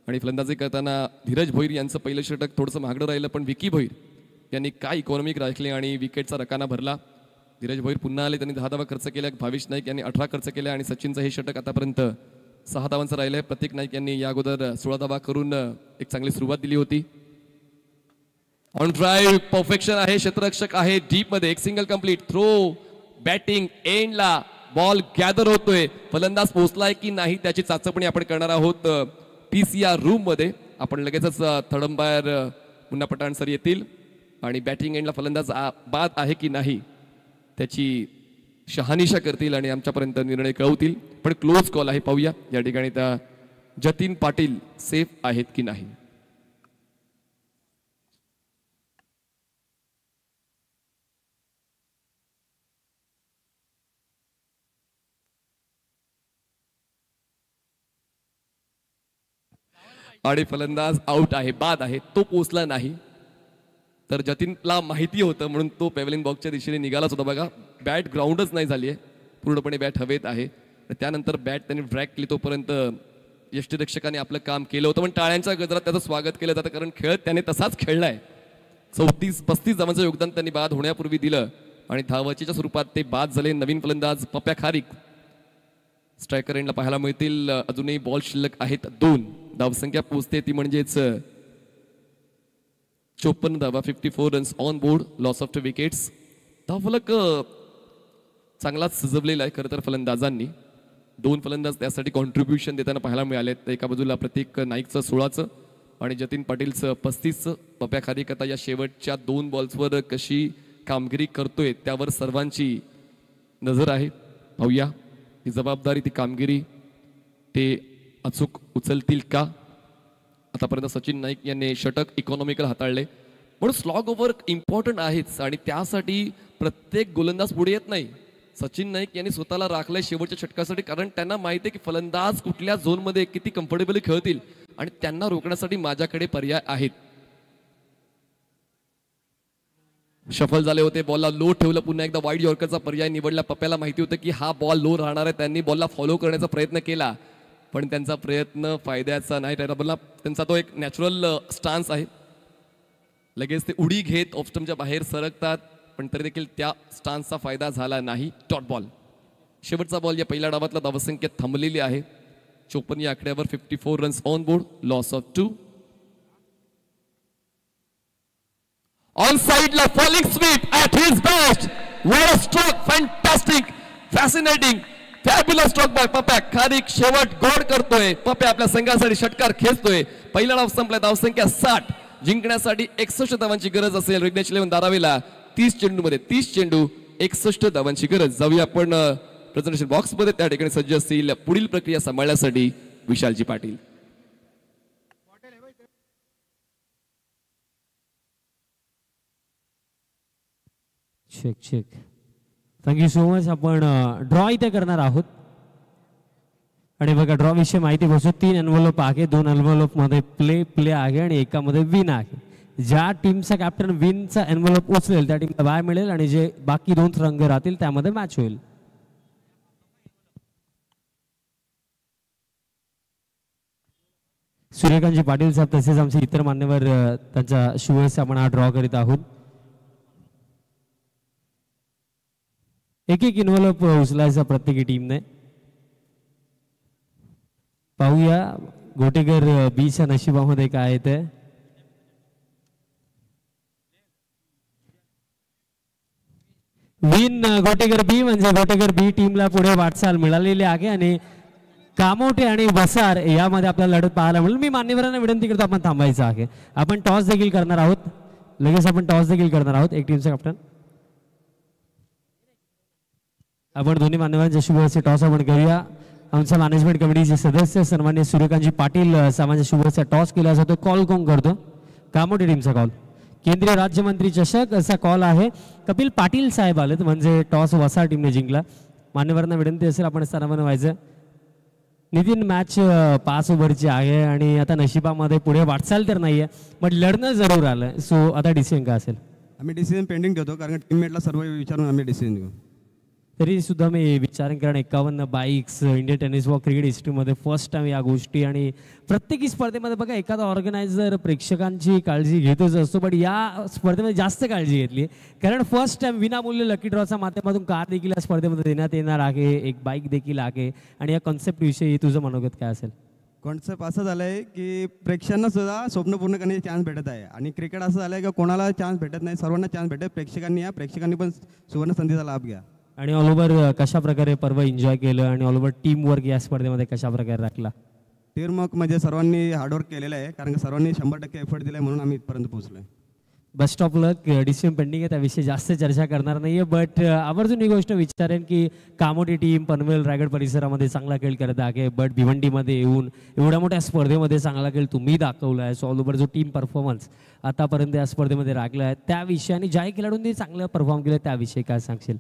आणि फलंदाजी करताना धीरज भोईर यांचं पहिलं षटक थोडंसं महागडं राहिलं, पण विकी भोईर यांनी काय इकॉनॉमिक राखले आणि विकेटचा रकाना भरला. धीरज भोईर पुन्हा आले, त्यांनी 10 धावा खर्च केल्या. भाविश नाईक यांनी 18 खर्च केल्या आणि सचिनचं हे षटक आतापर्यंत 6 धावांचं राहिलंय. प्रतीक नाईक यांनी या अगोदर 16 धावा करून एक चांगली सुरुवात दिली होती. ऑन ड्राईव्ह परफेक्शन आहे, क्षेत्ररक्षक आहे डीप मध्ये, एक सिंगल कंप्लीट. थ्रो बॅटिंग एंडला बॉल गॅदर होतोय, फलंदाज पोहोचलाय की नाही त्याची चाचपणी आपण करणार आहोत पीसीआर रूम मध्ये. आपण लगेचच third umpire Munna Pathan sir येतील आणि बॅटिंग एंडला फलंदाज बाद आहे की नाही त्याची शहानिशा करतील आणि आमच्यापर्यंत निर्णय कळवतील. पण क्लोज कॉल आहे, पाहूया या ठिकाणी त्या जतीन पाटील सेफ आहेत की नाही. आणि फलंदाज आउट आहे, बाद आहे, तो पोचला नाही. तर जतीनला माहिती होतं म्हणून तो पेव्हलिंग बॉक्सच्या दिशेने निघालाच होता. बघा बॅट ग्राउंडच नाही झाली आहे, पूर्णपणे बॅट हवेत आहे. त्यानंतर बॅट त्यांनी ड्रॅग केली, तोपर्यंत यष्टीरक्षकाने आपलं काम केलं होतं. पण टाळ्यांच्या गजरात त्याचं स्वागत केलं जातं, कारण खेळ त्याने तसाच खेळलाय. 34-35 धावांचं योगदान त्यांनी बाद होण्यापूर्वी दिलं आणि धावचीच्या स्वरूपात ते बाद झाले. नवीन फलंदाज पप्या खारीक स्ट्रायकर एंडला पाहायला मिळतील. अजूनही बॉल शिल्लक आहेत 2. धावसंख्या पोहोचते ती म्हणजेच 54 धावा, 54 runs on board, loss of 2 wickets. धावफलक चांगलाच सजवलेला आहे खरं तर फलंदाजांनी. 2 फलंदाज त्यासाठी कॉन्ट्रीब्युशन देताना पाहायला मिळालेत. एका बाजूला प्रतीक नाईकचं 16चं आणि जतीन पाटीलचं 35चं. पप्या खारीक आता या शेवटच्या 2 बॉल्सवर कशी कामगिरी करतोय त्यावर सर्वांची नजर आहे. पाहूया ही जबाबदारी, ती कामगिरी ते अचूक उचलतील का. आतापर्यंत सचिन नाईक यांनी षटक इकॉनॉमिकल हाताळले, म्हणून स्लॉग ओव्हर इम्पॉर्टंट आहेच आणि त्यासाठी प्रत्येक गोलंदाज पुढे येत नाही. सचिन नाईक यांनी स्वतःला राखलंय शेवटच्या षटकासाठी, कारण त्यांना माहिती आहे की फलंदाज कुठल्या झोनमध्ये किती कम्फर्टेबली खेळतील आणि त्यांना रोखण्यासाठी माझ्याकडे पर्याय आहेत. शफल झाले होते, बॉलला लो ठेवलं, पुन्हा एकदा वाईड यॉर्करचा पर्याय निवडला. पप्याला माहिती होतं की हा बॉल लो राहणार आहे, त्यांनी बॉलला फॉलो करण्याचा प्रयत्न केला, पण त्यांचा प्रयत्न फायद्याचा नाही ठरला. बॉलला त्यांचा तो एक नॅचरल स्टान्स आहे, लगेच ते उडी घेत ऑफ स्टंपच्या बाहेर सरकतात, पण तरी देखील त्या स्टान्सचा फायदा झाला नाही. Dot ball. शेवटचा बॉल या पहिल्या डावातला धावसंख्येत थांबलेली आहे. 54 या आकड्यावर 54 runs on board, loss of 2. On साइडला falling sweep at his best. What a stroke, fantastic, fascinating, fabulous stroke by Papya Kharik. शेवट गोड करतोय पप्या, आपल्या संघासाठी षटकार खेचतोय. पहिला डाव संपला, धावसंख्या 60. जिंकण्यासाठी 61 धावांची गरज असेल विघ्नेश 11 धारावीला. 30 चेंडूमध्ये 30 चेंडू, 61 धावांची गरज. जाऊया आपण प्रेझेंटेशन बॉक्स मध्ये, त्या ठिकाणी सज्ज असतील पुढील प्रक्रिया सांभाळण्यासाठी Vishalji Patil. Thank you so much. आपण ड्रॉ इथे करणार आहोत आणि बघा ड्रॉ विषयी माहिती बसू 3 एनव्हलप आहे, 2 एनव्हलप मध्ये प्ले आहे आणि एकामध्ये विन आहे. ज्या टीमचा कॅप्टन विनचा एनव्हलप उचलेल त्या टीमला बाय मिळेल आणि जे बाकी 2 रंग राहतील त्यामध्ये मॅच होईल. सूर्यकांतजी पाटील साहेब तसेच आमचे इतर मान्यवर त्यांच्या शुभेच्छा आपण हा ड्रॉ करीत आहोत. एक इन्व्हॉल्व उचलायचा प्रत्येकी टीमने. पाहूया गोटेकर बीच्या नशिबामध्ये काय आहे ते. विन गोटेकर बी म्हणजे गोटेकर बी टीमला पुढे वाटचाल मिळालेली आहे आणि कामोठे आणि वसार यामध्ये आपल्याला लढत पाहायला मिळेल. मी मान्यवरांना विनंती करतो आपण थांबायचं आहे. आपण टॉस देखील करणार आहोत. लगेच आपण टॉस देखील करणार आहोत. एक टीमचा कॅप्टन आपण दोन्ही मान्यवरांच्या शुभेच्छा टॉस आपण करूया. आमच्या मॅनेजमेंट कमिटीचे सदस्य सन्मान्य सूर्यकांतजी पाटील सामान्य शुभेच्छा टॉस केला जातो. कॉल कोण करतो? कामोठे टीमचा कॉल. केंद्रीय राज्यमंत्री चषक असा कॉल आहे. कपिल पाटील साहेब आलेत म्हणजे टॉस वसार टीमने जिंकला. मान्यवरांना विनंती असेल आपण स्थानावर व्हायचं. नितीन मॅच 5 ओव्हरची आहे आणि आता नशिबामध्ये पुढे वाटचाल तर नाहीये पण लढणं जरूर आलं. सो आता डिसिजन काय असेल? आम्ही डिसिजन पेंडिंग ठेवतो कारण टीममेटला सर्व विचारून आम्ही डिसिजन घेऊ. तरी सुद्धा मी विचार कारण 51 बाईक्स इंडियन टेनिस व क्रिकेट हिस्ट्रीमध्ये फर्स्ट टाइम या गोष्टी आणि प्रत्येकी स्पर्धेमध्ये बघा एखादा ऑर्गनायझर प्रेक्षकांची काळजी घेतच असतो पण या स्पर्धेमध्ये जास्त काळजी घेतली कारण फर्स्ट टाइम विनामूल्य लकी ड्रॉच्या माध्यमातून कार देखील या स्पर्धेमध्ये देण्यात येणार आहे. एक बाईक देखील आहे आणि या कॉन्सेप्ट विषयी तुझं मनोगत काय असेल? कॉन्सेप्ट असं झालं आहे की प्रेक्षकांना सुद्धा स्वप्न पूर्ण करण्याची चान्स भेटत आहे आणि क्रिकेट असं झालं आहे की कोणाला चान्स भेटत नाही, सर्वांना चान्स भेटत. प्रेक्षकांनी पण सुवर्ण संधीचा लाभ घ्या. आणि ऑल ओव्हर कशा प्रकारे पर्व एन्जॉय केलं आणि ऑल ओव्हर टीम वर्क या स्पर्धेमध्ये कशा प्रकारे राखला? टीम वर्क म्हणजे सर्वांनी हार्डवर्क केलेलं आहे कारण सर्वांनी 100% एफर्ट दिला म्हणून आम्ही इथपर्यंत पोहोचलो आहे. Best of luck. Decision pending आहे त्याविषयी जास्त चर्चा करणार नाहीये बट आवर्जून ही गोष्ट विचारेन की कामोठी टीम पनवेल रायगड परिसरामध्ये चांगला खेळ करत आहे बट भिवंडीमध्ये येऊन एवढ्या मोठ्या स्पर्धेमध्ये चांगला खेळ तुम्ही दाखवला आहे. सो ऑल ओव्हर जो टीम परफॉर्मन्स आतापर्यंत या स्पर्धेमध्ये राखला आहे त्याविषयी आणि ज्याही खेळाडूंनी चांगलं परफॉर्म केलं त्याविषयी काय सांगशील?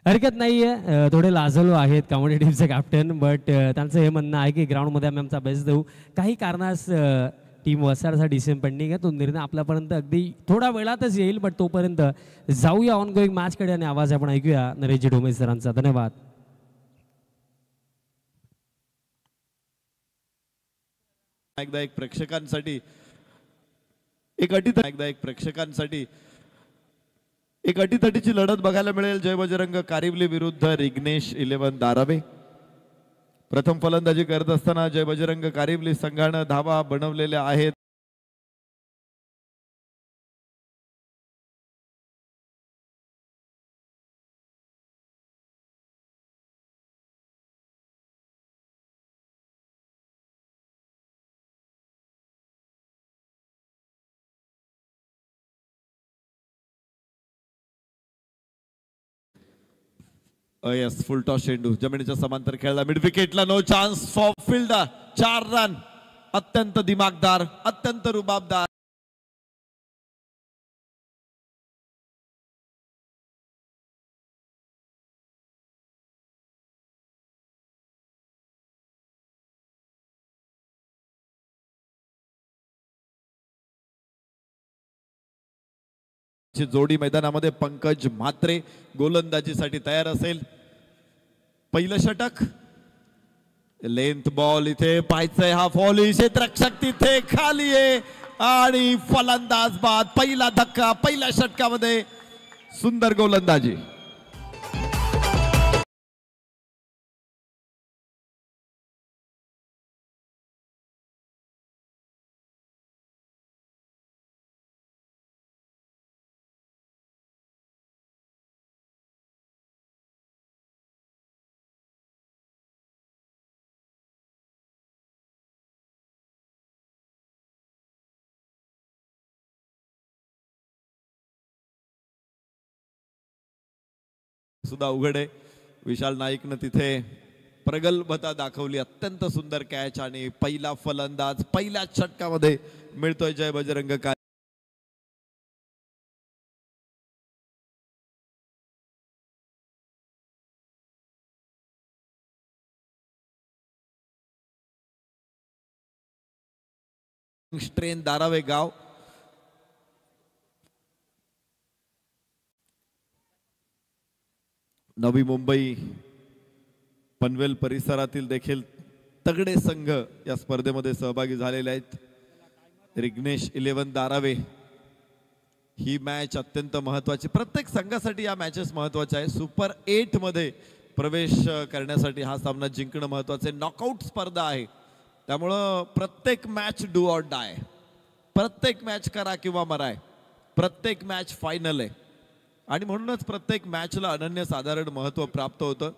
हरकत नाहीये. थोडे लाजलो आहेत कामोठी टीमचे कॅप्टन बट त्यांचं हे म्हणणं आहे की ग्राउंडमध्ये आम्ही आमचा बेस्ट देऊ. काही कारणास टीम वसारचा डिसिजन पेंडिंग आहे. तो निर्णय आपल्यापर्यंत अगदी थोडा वेळातच येईल बट तोपर्यंत जाऊया ऑन गोईंग मॅचकडे आणि आवाज आपण ऐकूया नरेशजी ढोमे सरांचा. धन्यवाद. एकदा एक प्रेक्षकांसाठी एक अटीतटीची लढत बघायला मिळेल. जय बजरंग कारिवली विरुद्ध रिग्नेश 11 दारावे. प्रथम फलंदाजी करत असताना जय बजरंग कारिवली संघानं धावा बनवलेल्या आहेत. यस फुल टॉस चेंडू जमिनीच्या समांतर खेळला मिड विकेटला. No chance for fielder. 4 run. अत्यंत दिमागदार, अत्यंत रुबाबदार. जोडी मैदानामध्ये पंकज म्हात्रे गोलंदाजीसाठी तयार असेल. पहिलं षटक. लेंथ बॉल इथे पाहायचंय. हा फॉली क्षेत्ररक्षक तिथे खाली आहे आणि फलंदाज बाद. पहिला धक्का पहिल्या षटकामध्ये. सुंदर गोलंदाजी. सुद्धा उघडे. विशाल नाईकनं तिथे प्रगल्भता दाखवली. अत्यंत सुंदर कॅच आणि पहिला फलंदाज पहिल्या षटकामध्ये मिळतोय जय बजरंग. स्ट्रेन धारावे गाव. नवी मुंबई पनवेल परिसरातील देखील तगडे संघ या स्पर्धेमध्ये सहभागी झालेले आहेत. रिग्नेश 11 धारावे. ही मॅच अत्यंत महत्वाची, प्रत्येक संघासाठी या मॅचेस महत्वाच्या आहे. सुपर 8 मध्ये प्रवेश करण्यासाठी हा सामना जिंकणं महत्वाचं आहे. नॉकआउट स्पर्धा आहे, त्यामुळं प्रत्येक मॅच डू ऑर डाय. प्रत्येक मॅच करा किंवा मराय. प्रत्येक मॅच फायनल आहे आणि म्हणूनच प्रत्येक मॅचला अनन्यसाधारण महत्व प्राप्त होतं.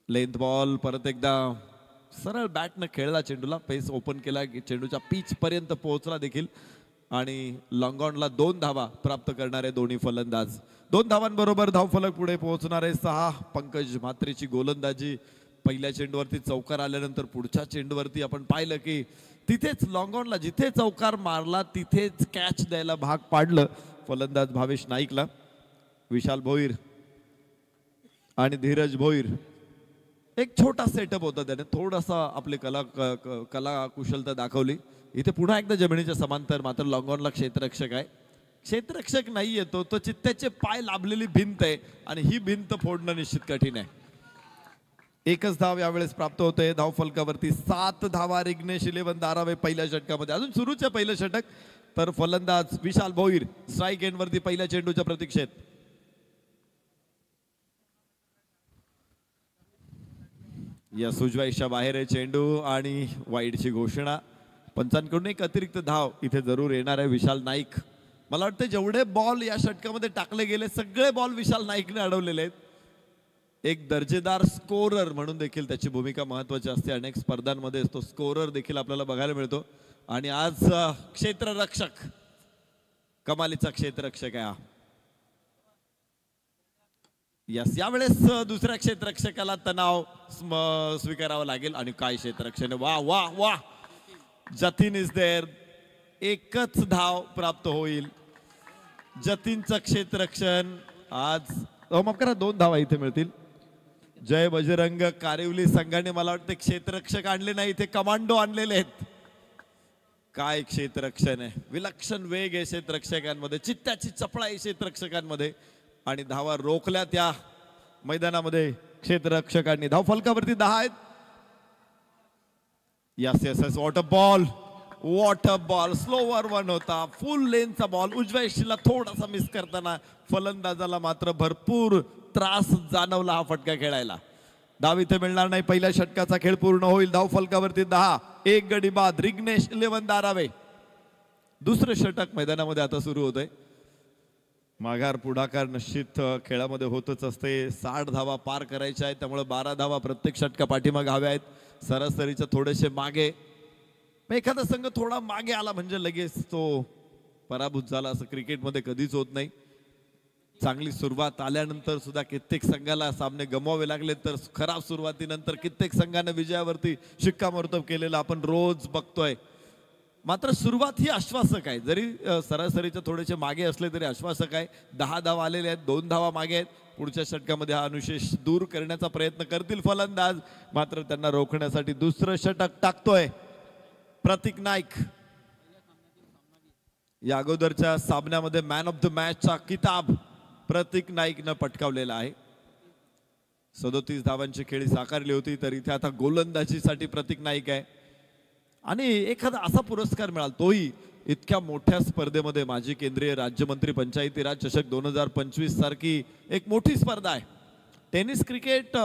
लेंथ बॉल परत एकदा सरळ बॅटनं खेळला, चेंडूला पेस ओपन केला, चेंडूच्या पिच पर्यंत पोहोचला देखील आणि लॉंगॉनला 2 धावा प्राप्त करणारे दोन्ही फलंदाज. 2 धावांबरोबर धावफलक पुढे पोहोचणारे 6. पंकज म्हात्रेची गोलंदाजी. पहिल्या चेंडूवरती चौकार आल्यानंतर पुढच्या चेंडूवरती आपण पाहिलं की तिथेच लॉंगॉनला जिथे चौकार मारला तिथेच कॅच द्यायला भाग पाडलं फलंदाज भावेश नाईकला. विशाल भोईर आणि धीरज भोईर. एक छोटा सेटअप होता, त्याने थोडासा आपली कला कुशलता दाखवली. इथे पुन्हा एकदा जमिनीच्या समांतर, मात्र लॉंगॉनला क्षेत्ररक्षक आहे. क्षेत्ररक्षक नाही येतो तो चित्त्याचे पाय लाभलेली भिंत आहे आणि ही भिंत फोडणं निश्चित कठीण आहे. एकच धाव यावेळेस प्राप्त होते. धाव फलकावरती 7 धावा. रिग्नेश 11 धारावे पहिल्या षटकामध्ये. अजून सुरूच आहे पहिलं षटक. तर फलंदाज विशाल भोईर स्ट्राईक एंडवरती पहिल्या चेंडूच्या प्रतीक्षेत. या उजव्याच्या बाहेर आहे चेंडू आणि वाईडची घोषणा. पंचांकडून एक अतिरिक्त धाव इथे जरूर येणार आहे विशाल नाईक. मला वाटतं जेवढे बॉल या षटकामध्ये टाकले गेले सगळे बॉल विशाल नाईकने अडवलेले आहेत. एक दर्जेदार स्कोरर म्हणून देखील त्याची भूमिका महत्वाची असते. अनेक स्पर्धांमध्ये तो स्कोरर देखील आपल्याला बघायला मिळतो आणि आज क्षेत्ररक्षक, कमालीचा क्षेत्ररक्षक आहे हा. यस, यावेळेस दुसऱ्या क्षेत्ररक्षकाला तणाव स्वीकारावा लागेल आणि काय क्षेत्ररक्षण. वा वा वा, जतीन इज देअर. एकच धाव प्राप्त होईल. जतीनचं क्षेत्ररक्षण आज माफ करा 2 धावा इथे मिळतील. जय बजरंग कारिवली संघाने मला वाटतं क्षेत्ररक्षक आणले नाही, इथे कमांडो आणलेले आहेत. काय क्षेत्ररक्षण आहे, विलक्षण वेग आहे क्षेत्ररक्षकांमध्ये, चित्त्याची चपळाई क्षेत्ररक्षकांमध्ये आणि धावा रोखल्या त्या मैदानामध्ये क्षेत्ररक्षकांनी. धाव फलकावरती 10 आहेत. Yes yes yes, water ball, water ball. Slower 1 होता, फुल लेनचा बॉल. उजव्या यशीला थोडासा मिस करताना फलंदाजाला मात्र भरपूर त्रास जाणवला हा फटका खेळायला. धाव इथे मिळणार नाही. पहिल्या षटकाचा खेळ पूर्ण होईल. धाव फलकावरती 10. 1 गडी बाद. रिग्नेश 11 धारावे. दुसरं षटक मैदानामध्ये आता सुरू होतंय. माघार पुढाकार निश्चित खेळामध्ये होतच असते. 60 धावा पार करायच्या आहेत, त्यामुळे 12 धावा प्रत्येक षटका पाठीमागे हव्या आहेत. सरासरीच्या थोडेसे मागे. एखादा संघ थोडा मागे आला म्हणजे लगेच तो पराभूत झाला असं क्रिकेटमध्ये कधीच होत नाही. चांगली सुरुवात आल्यानंतर सुद्धा कित्येक संघाला सामने गमवावे लागले, तर खराब सुरुवातीनंतर कित्येक संघाने विजयावरती शिक्कामोर्तब केलेलं आपण रोज बघतोय. मात्र सुरुवात ही आश्वासक आहे. जरी सरासरीचे थोडेसे मागे असले तरी आश्वासक आहे. 10 धावा आलेले आहेत, 2 धावा मागे आहेत. पुढच्या षटकामध्ये हा अनुशेष दूर करण्याचा प्रयत्न करतील फलंदाज, मात्र त्यांना रोखण्यासाठी दुसरं षटक टाकतोय प्रतीक नाईक. या अगोदरच्या सामन्यामध्ये मॅन ऑफ द मॅचचा किताब प्रतीक नाईकनं पटकावलेला आहे. 37 धावांची खेळी साकारली होती, तर इथे आता गोलंदाजीसाठी प्रतीक नाईक आहे. आणि एखादा असा पुरस्कार मिळाला, तोही इतक्या मोठ्या स्पर्धेमध्ये. माजी केंद्रीय राज्यमंत्री पंचायती राज चषक 2025 सारखी एक मोठी स्पर्धा आहे. टेनिस क्रिकेट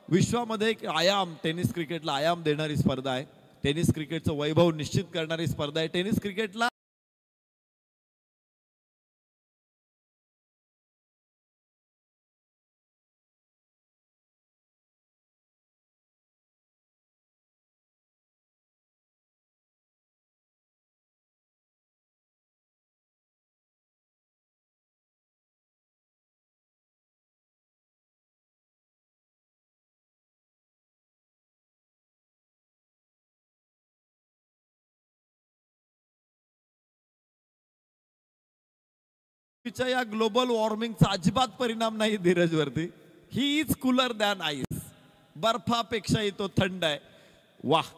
विश्वामध्ये एक आयाम, टेनिस क्रिकेटला आयाम देणारी स्पर्धा आहे. टेनिस क्रिकेटचं वैभव निश्चित करणारी स्पर्धा आहे. टेनिस क्रिकेटला या ग्लोबल वॉर्मिंगचा अजिबात परिणाम नाही धीरजवरती. He is cooler than ice. बर्फापेक्षाही तो थंड आहे. वाह,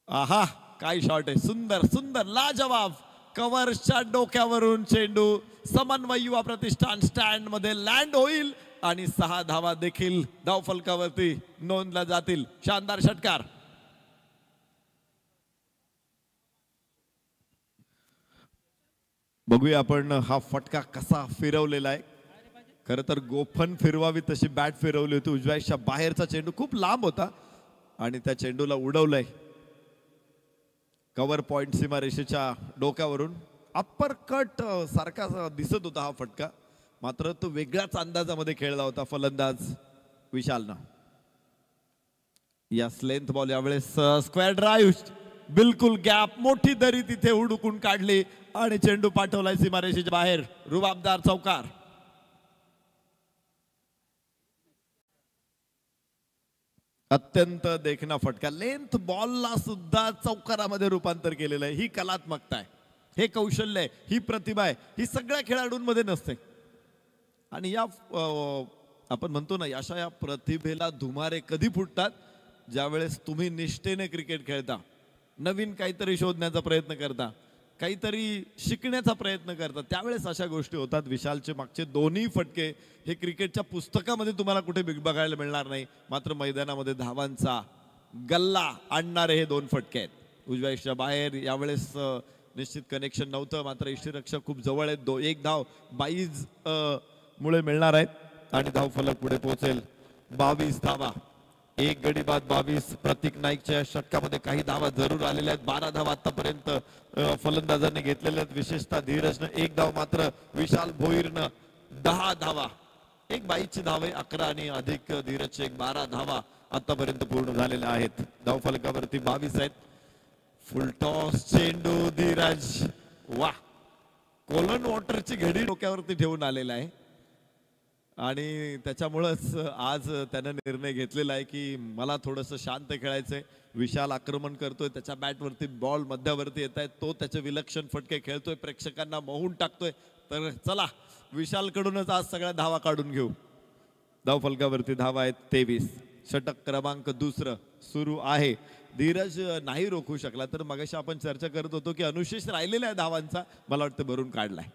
आहा काय शॉट आहे, सुंदर सुंदर लाजवाब. कव्हर्सच्या डोक्यावरून चेंडू समन्वय युवा प्रतिष्ठान स्टँड मध्ये लँड होईल आणि 6 धावा देखील धावफलकावरती नोंदल्या जातील. शानदार षटकार. बघूया आपण हा फटका कसा फिरवलेला आहे. खरं तर गोफन फिरवावी तशी बॅट फिरवली होती. उजव्याच्या बाहेरचा चेंडू खूप लांब होता आणि त्या चेंडूला उडवलंय कव्हर पॉइंट सीमारेषेच्या डोक्यावरून. अप्पर कट सारखा दिसत होता हा फटका, मात्र तो वेगळ्याच अंदाजामध्ये खेळला होता फलंदाज विशालनं. या लेंथ बॉल यावेळेस स्क्वेअर ड्राईव्ह, बिलकुल गॅप, मोठी दरी तिथे हुडकून काढली आणि चेंडू पाठवलाय सीमारेषेच्या बाहेर. रुबाबदार चौकार. अत्यंत देखणा फटका. लेंथ बॉलला सुद्धा चौकारामध्ये रूपांतर केलेलं आहे. ही कलात्मकता आहे, हे कौशल्य आहे, ही प्रतिभा आहे, ही सगळ्या खेळाडूंमध्ये नसते. आणि या आपण म्हणतो ना, अशा या प्रतिभेला धुमारे कधी फुटतात, ज्यावेळेस तुम्ही निष्ठेने क्रिकेट खेळता, नवीन काहीतरी शोधण्याचा प्रयत्न करता, काहीतरी शिकण्याचा प्रयत्न करता, त्यावेळेस अशा गोष्टी होतात. विशालचे मागचे दोन्ही फटके हे क्रिकेटच्या पुस्तकामध्ये तुम्हाला कुठे बघायला मिळणार नाही, मात्र मैदानामध्ये धावांचा गल्ला आणणारे हे 2 फटके आहेत. उजव्या इष्टच्या बाहेर यावेळेस निश्चित कनेक्शन नव्हतं, मात्र इष्टरक्षक खूप जवळ आहेत. 1 धाव 22 मुळे मिळणार आहेत आणि धावफलक पुढे पोहोचेल. 22 धावा, 1 गडी बाद 22. प्रतीक नाईकच्या षटकामध्ये काही धावा जरूर आलेल्या आहेत. 12 धावा आतापर्यंत फलंदाजांनी घेतलेल्या आहेत, विशेषतः धीरजनं 1 धाव, मात्र विशाल भोईरनं 10 धावा. 1 22ची धाव आहे, 11 आणि अधिक धीरजचे 12 धावा आतापर्यंत पूर्ण झालेल्या आहेत. धावफलकावरती 22 आहेत. फुल टॉस चेंडू धीरज, वा, कोलन वॉटरची घडी डोक्यावरती ठेवून आलेला आहे आणि त्याच्यामुळंच आज त्यानं निर्णय घेतलेला आहे की मला थोडंसं शांत खेळायचंय. विशाल आक्रमण करतोय, त्याच्या बॅटवरती बॉल मध्यावरती येत आहे, तो त्याचे विलक्षण फटके खेळतोय, प्रेक्षकांना मोहून टाकतोय. तर चला विशालकडूनच आज सगळ्या धावा काढून घेऊ. धावफलकावरती धावा आहेत 23. षटक क्रमांक 2 सुरू आहे. धीरज नाही रोखू शकला, तर मगाशी आपण चर्चा करत होतो की अनुशेष राहिलेल्या धावांचा मला वाटतं भरून काढलाय.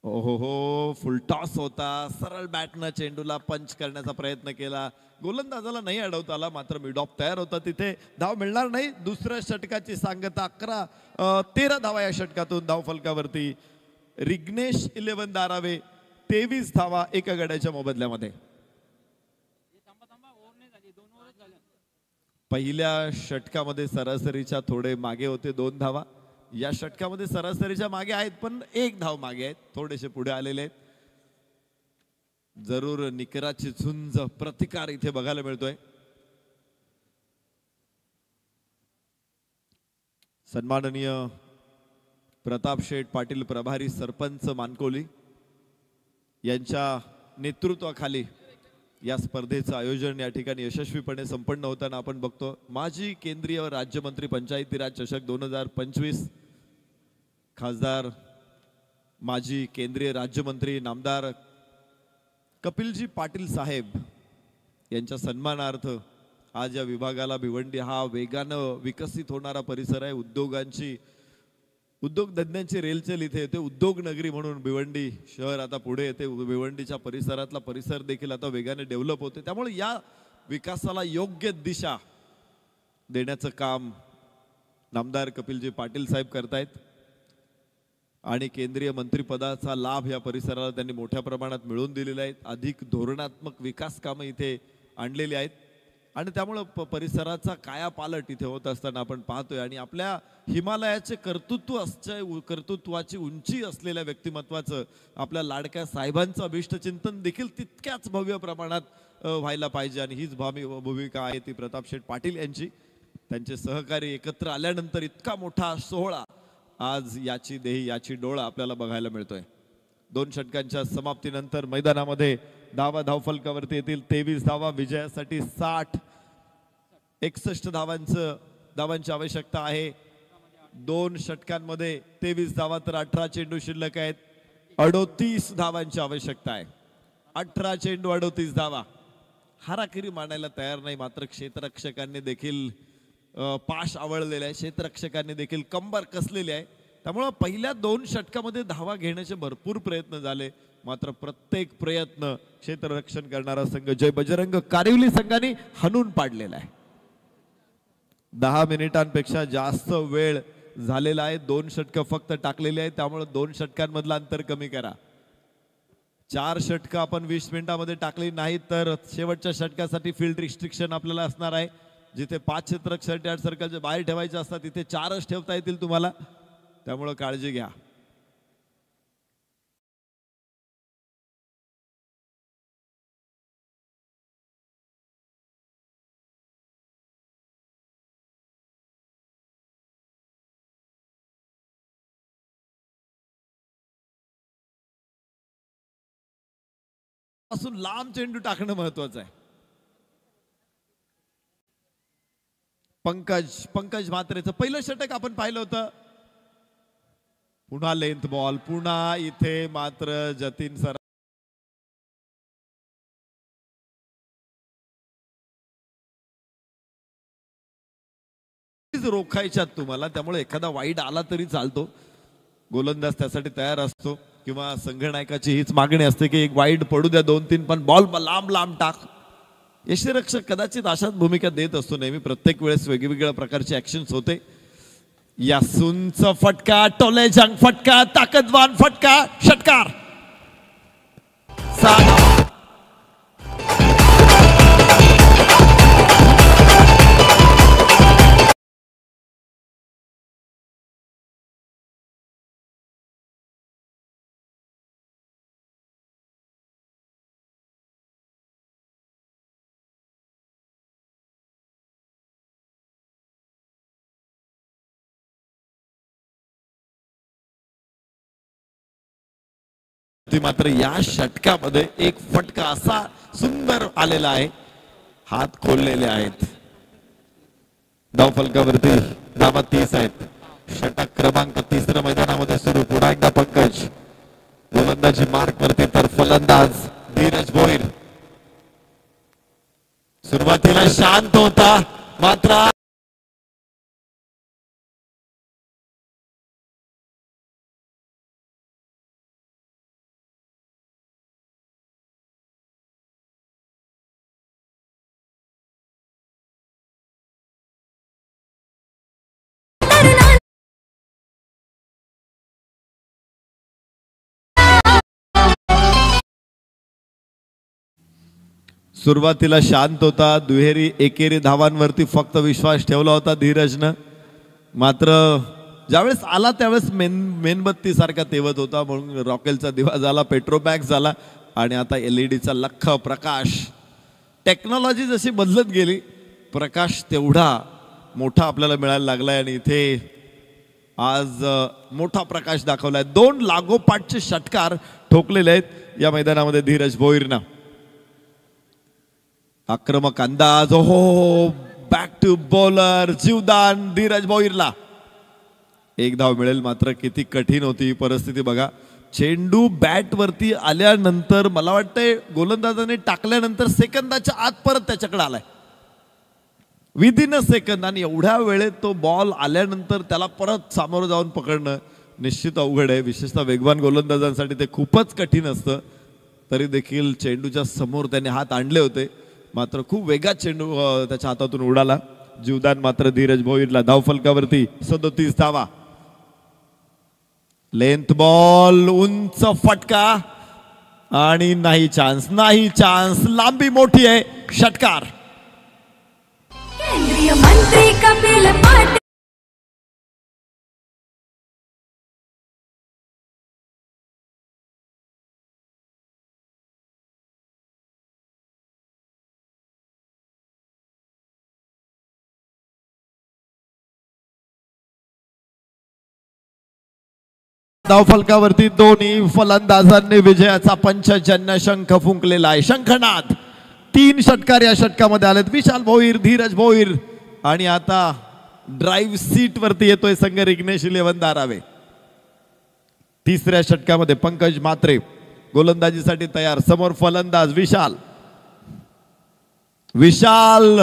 ओहो, फुल टॉस होता, सरळ बॅटनं चेंडूला पंच करण्याचा प्रयत्न केला, गोलंदाजाला नाही अडवता आला, मात्र मिड ऑफ तयार होता, तिथे धाव मिळणार नाही. दुसऱ्या षटकाची सांगता 13 धावा या षटकातून धावफलकावरती. रिग्नेश 11 दारावे, 23 धावा एका गड्याच्या मोबदल्यामध्ये. पहिल्या षटकामध्ये सरासरीच्या थोडे मागे होते 2 धावा. या षटकामध्ये सरासरीच्या मागे आहेत, पण 1 धाव मागे आहेत, थोडेसे पुढे आलेले आहेत. जरूर निकराची झुंज प्रतिकार इथे बघायला मिळतोय. सन्माननीय प्रताप शेठ पाटील प्रभारी सरपंच मानकोली यांच्या नेतृत्वाखाली या स्पर्धेचं आयोजन या ठिकाणी यशस्वीपणे संपन्न होताना आपण बघतो. माजी केंद्रीय राज्यमंत्री पंचायती राज चषक 2025, खासदार माजी केंद्रीय राज्यमंत्री नामदार कपिलजी पाटील साहेब यांच्या सन्मानार्थ आज या विभागाला भिवंडी हा वेगानं विकसित होणारा परिसर आहे. उद्योगधंद्यांची रेलचेल इथे येते. उद्योग नगरी म्हणून भिवंडी शहर आता पुढे येते. भिवंडीच्या परिसरातला परिसर देखील आता वेगाने डेव्हलप होते. त्यामुळे या विकासाला योग्य दिशा देण्याचं काम नामदार कपिलजी पाटील साहेब करतायत आणि केंद्रीय मंत्रिपदाचा लाभ या परिसराला त्यांनी मोठ्या प्रमाणात मिळवून दिलेला आहे. अधिक धोरणात्मक विकास कामं इथे आणलेली आहेत आणि त्यामुळं परिसराचा कायापालट इथे होत असताना आपण पाहतोय. आणि आपल्या हिमालयाचे कर्तृत्वाची उंची असलेल्या व्यक्तिमत्वाचं, आपल्या लाडक्या साहेबांचं अभिष्टचिंतन देखील तितक्याच भव्य प्रमाणात व्हायला पाहिजे आणि हीच भूमिका आहे ती प्रताप शेठ पाटील यांची. त्यांचे सहकारी एकत्र आल्यानंतर इतका मोठा सोहळा आज याची देही याची डोळा आपल्याला बघायला मिळतोय. 2 षटकांच्या समाप्तीनंतर मैदानामध्ये धावफलकावरती येतील 23 धावा. विजयासाठी 61 धावांची आवश्यकता आहे. 2 षटकांमध्ये 23 धावा, तर 18 चेंडू शिल्लक आहेत. 38 धावांची आवश्यकता आहे. 18 चेंडू 38 धावा. हाराकिरी मानायला तयार नाही, मात्र क्षेत्ररक्षकांनी देखील पाश आवळलेला आहे, क्षेत्ररक्षकांनी देखील कंबर कसलेली आहे. त्यामुळे पहिल्या 2 षटकामध्ये धावा घेण्याचे भरपूर प्रयत्न झाले, मात्र प्रत्येक प्रयत्न क्षेत्ररक्षण करणारा संघ जय बजरंग कारिवली संघाने हाणून पाडलेला आहे. 10 मिनिटांपेक्षा जास्त वेळ झालेला आहे. 2 षटकं फक्त टाकलेली आहेत, त्यामुळे 2 षटकांमधलं अंतर कमी करा. 4 षटकं आपण 20 मिनिटांमध्ये टाकली नाही तर शेवटच्या षटकासाठी फील्ड रिस्ट्रिक्शन आपल्याला असणार आहे. जिथे 5 क्षेत्ररक्षक 8 सर्कलच्या बाहेर ठेवायचे असतात तिथे 4च ठेवता येतील तुम्हाला, त्यामुळे काळजी घ्या. पासून लांब चेंडू टाकणं महत्वाचं आहे. पंकज म्हात्रेचं पहिलं षटक आपण पाहिलं होतं. पुन्हा लेंथ बॉल, पुन्हा इथे मात्र जतीन सर रोखायच्यात तुम्हाला, त्यामुळे एखादा वाईड आला तरी चालतो. गोलंदाज त्यासाठी तयार असतो किंवा संघनायकाची हीच मागणी असते की एक वाईड पडू द्या 2-3, पण बॉल लांब लांब टाक. यष्टीरक्षक कदाचित अशाच भूमिका देत असतो नेहमी. प्रत्येक वेळेस वेगवेगळ्या प्रकारचे ऍक्शन्स होते. यासूंच फटका, टोले जंग फटका, ताकदवान फटका, षटकार. मात्र या षटकामध्ये एक फटका असा सुंदर आलेला आहे, हात खोललेले आहेत. धावफलकावरती धावा 30 आहेत. षटक क्रमांक 3 मैदानामध्ये सुरू. पुन्हा एकदा पंकज गोलंदाजी मार्क वरती, तर फलंदाज धीरज भोईर. सुरुवातीला शांत होता, मात्र सुरुवातीला शांत होता. दुहेरी एकेरी धावांवरती फक्त विश्वास ठेवला होता धीरजनं, मात्र ज्यावेळेस आला त्यावेळेस मेणबत्ती सारखा तेवत होता, म्हणून रॉकेलचा दिवा झाला, पेट्रोमॅक्स झाला आणि आता एलईडीचा लख प्रकाश. टेक्नॉलॉजी जशी बदलत गेली, प्रकाश तेवढा मोठा आपल्याला मिळायला लागलाय आणि इथे आज मोठा प्रकाश दाखवलाय. 2 लागोपाठचे षटकार ठोकलेले आहेत या मैदानामध्ये धीरज भोईरनं. आक्रमक अंदाज, हो बॅक टू बॉलर, जीवदान धीरज भोईरला. 1 धाव मिळेल, मात्र किती कठीण होती ही परिस्थिती बघा. चेंडू बॅट वरती आल्यानंतर मला वाटतंय गोलंदाजाने टाकल्यानंतर सेकंदाच्या आत परत त्याच्याकडे आलाय, विदिन अ सेकंद. आणि एवढ्या वेळेत तो बॉल आल्यानंतर त्याला परत सामोरं जाऊन पकडणं निश्चित अवघड आहे. विशेषतः वेगवान गोलंदाजांसाठी ते खूपच कठीण असतं. तरी देखील चेंडूच्या समोर त्याने हात आणले होते, मात्र खूप वेगात चेंडू त्याच्या हातातून उडाला. जीवदान मात्र धीरज भोईरला. धावफलकावरती 37 धावा. लेंथ बॉल, उंच फटका आणि नाही चान्स, नाही चान्स. लांबी मोठी आहे, षटकार. केंद्रीय मंत्री कपिल पाटील. धावफलकावरती दोन्ही फलंदाजांनी विजयाचा पंचजन्य शंख फुंकलेला आहे. शंखनाद. 3 षटकार या षटकामध्ये आलेत. विशाल भोईर, धीरज भोईर आणि आता ड्राईव्ह सीट वरती येतोय संघ रिग्नेश 11 धारावे. 3ऱ्या षटकामध्ये पंकज म्हात्रे गोलंदाजीसाठी तयार. समोर फलंदाज विशाल. विशाल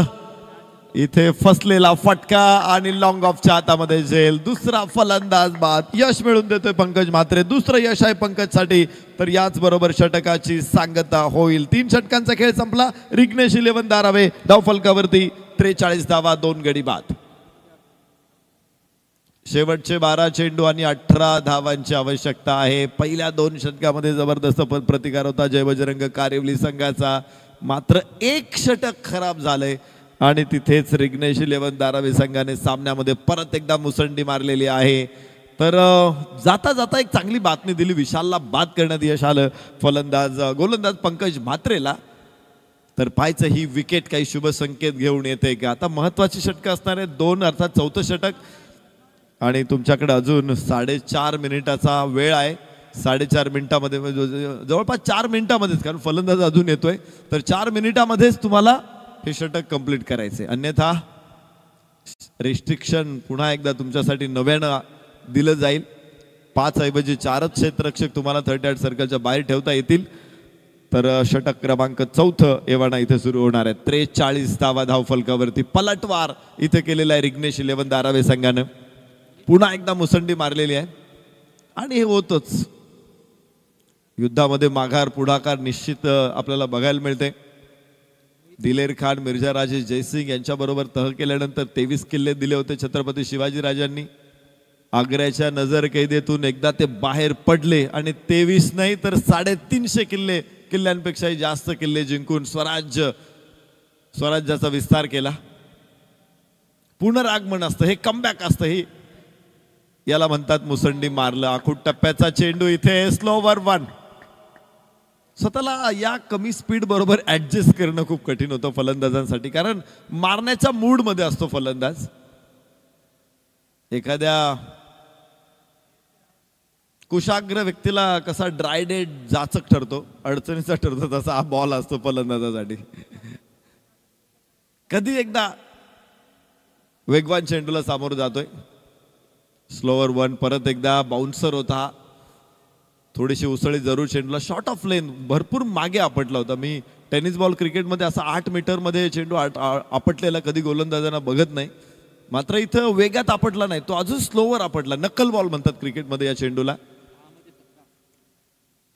इथे फसलेला फटका आणि लॉंग ऑफच्या हातामध्ये झेल. दुसरा फलंदाज बाद. यश मिळून देतोय पंकज म्हात्रे. दुसरं यश आहे पंकजसाठी. तर याच बरोबर षटकाची सांगता होईल. 3 षटकांचा खेळ संपला. रिग्नेश 11 दारावे धावफलकावरती 43 धावा 2 गडी बाद. शेवटचे 12 चेंडू आणि 18 धावांची आवश्यकता आहे. पहिल्या 2 षटकामध्ये जबरदस्त प्रतिकार होता जय बजरंग कारिवली संघाचा. मात्र 1 षटक खराब झालंय आणि तिथेच रिग्नेश 11 दारावे संघाने सामन्यामध्ये परत एकदा मुसंडी मारलेली आहे. तर जाता जाता एक चांगली बातमी दिली. विशालला बाद करण्यात यश आलं गोलंदाज पंकज म्हात्रेला. तर पाहायचं ही विकेट काही शुभ संकेत घेऊन येते का. आता महत्वाची षटकं असणार आहे 2 अर्थात 4थं षटक आणि तुमच्याकडे अजून 4.5 मिनिटाचा वेळ आहे. 4.5 मिनिटामध्ये जवळपास 4 मिनिटामध्येच, कारण फलंदाज अजून येतोय, तर 4 मिनिटामध्येच तुम्हाला हे षटक कंप्लीट करायचे. अन्यथा रिस्ट्रिक्शन पुन्हा एकदा तुमच्यासाठी नव्यानं दिलं जाईल. 5 ऐवजी 4च क्षेत्ररक्षक तुम्हाला 38 सर्कलच्या बाहेर ठेवता येतील. तर षटक क्रमांक 4 एव्हाना इथे सुरू होणार आहे. 43 धावा धावफलकावरती पलटवार इथे केलेला आहे रिग्नेश 11 दारावे संघानं. पुन्हा एकदा मुसंडी मारलेली आहे आणि हे होतच. युद्धामध्ये माघार पुढाकार निश्चित आपल्याला बघायला मिळते. दिलेर खान, मिर्झा राजेश जयसिंग यांच्याबरोबर तह केल्यानंतर 23 किल्ले दिले होते छत्रपती शिवाजीराजांनी. आग्र्याच्या नजर कैदेतून एकदा ते बाहेर पडले आणि 23 नाही तर 350 किल्ल्यांपेक्षाही जास्त किल्ले जिंकून स्वराज्याचा विस्तार केला. पुनरागमन असतं हे, कमबॅक असतं हे, याला म्हणतात मुसंडी मारलं. आखूड टप्प्याचा चेंडू इथे स्लोवर 1. स्वतःला या कमी स्पीड बरोबर ऍडजस्ट करणं खूप कठीण होतं फलंदाजांसाठी, कारण मारण्याच्या मूड मध्ये असतो फलंदाज. एखाद्या कुशाग्र व्यक्तीला कसा ड्राय डेट जाचक ठरतो, अडचणीचा ठरतो, तसा हा बॉल असतो फलंदाजासाठी. कधी एकदा वेगवान चेंडूला सामोरं जातोय. स्लोवर 1. परत एकदा बाउन्सर होता, थोडीशी उसळी जरूर चेंडूला. शॉर्ट ऑफ लेन भरपूर मागे आपटला होता. मी टेनिस बॉल क्रिकेटमध्ये असा 8 मीटरमध्ये चेंडू आपटलेला कधी गोलंदाजांना बघत नाही. मात्र इथं वेगात आपटला नाही, तो अजून स्लोवर आपटला. नकल बॉल म्हणतात क्रिकेटमध्ये या चेंडूला.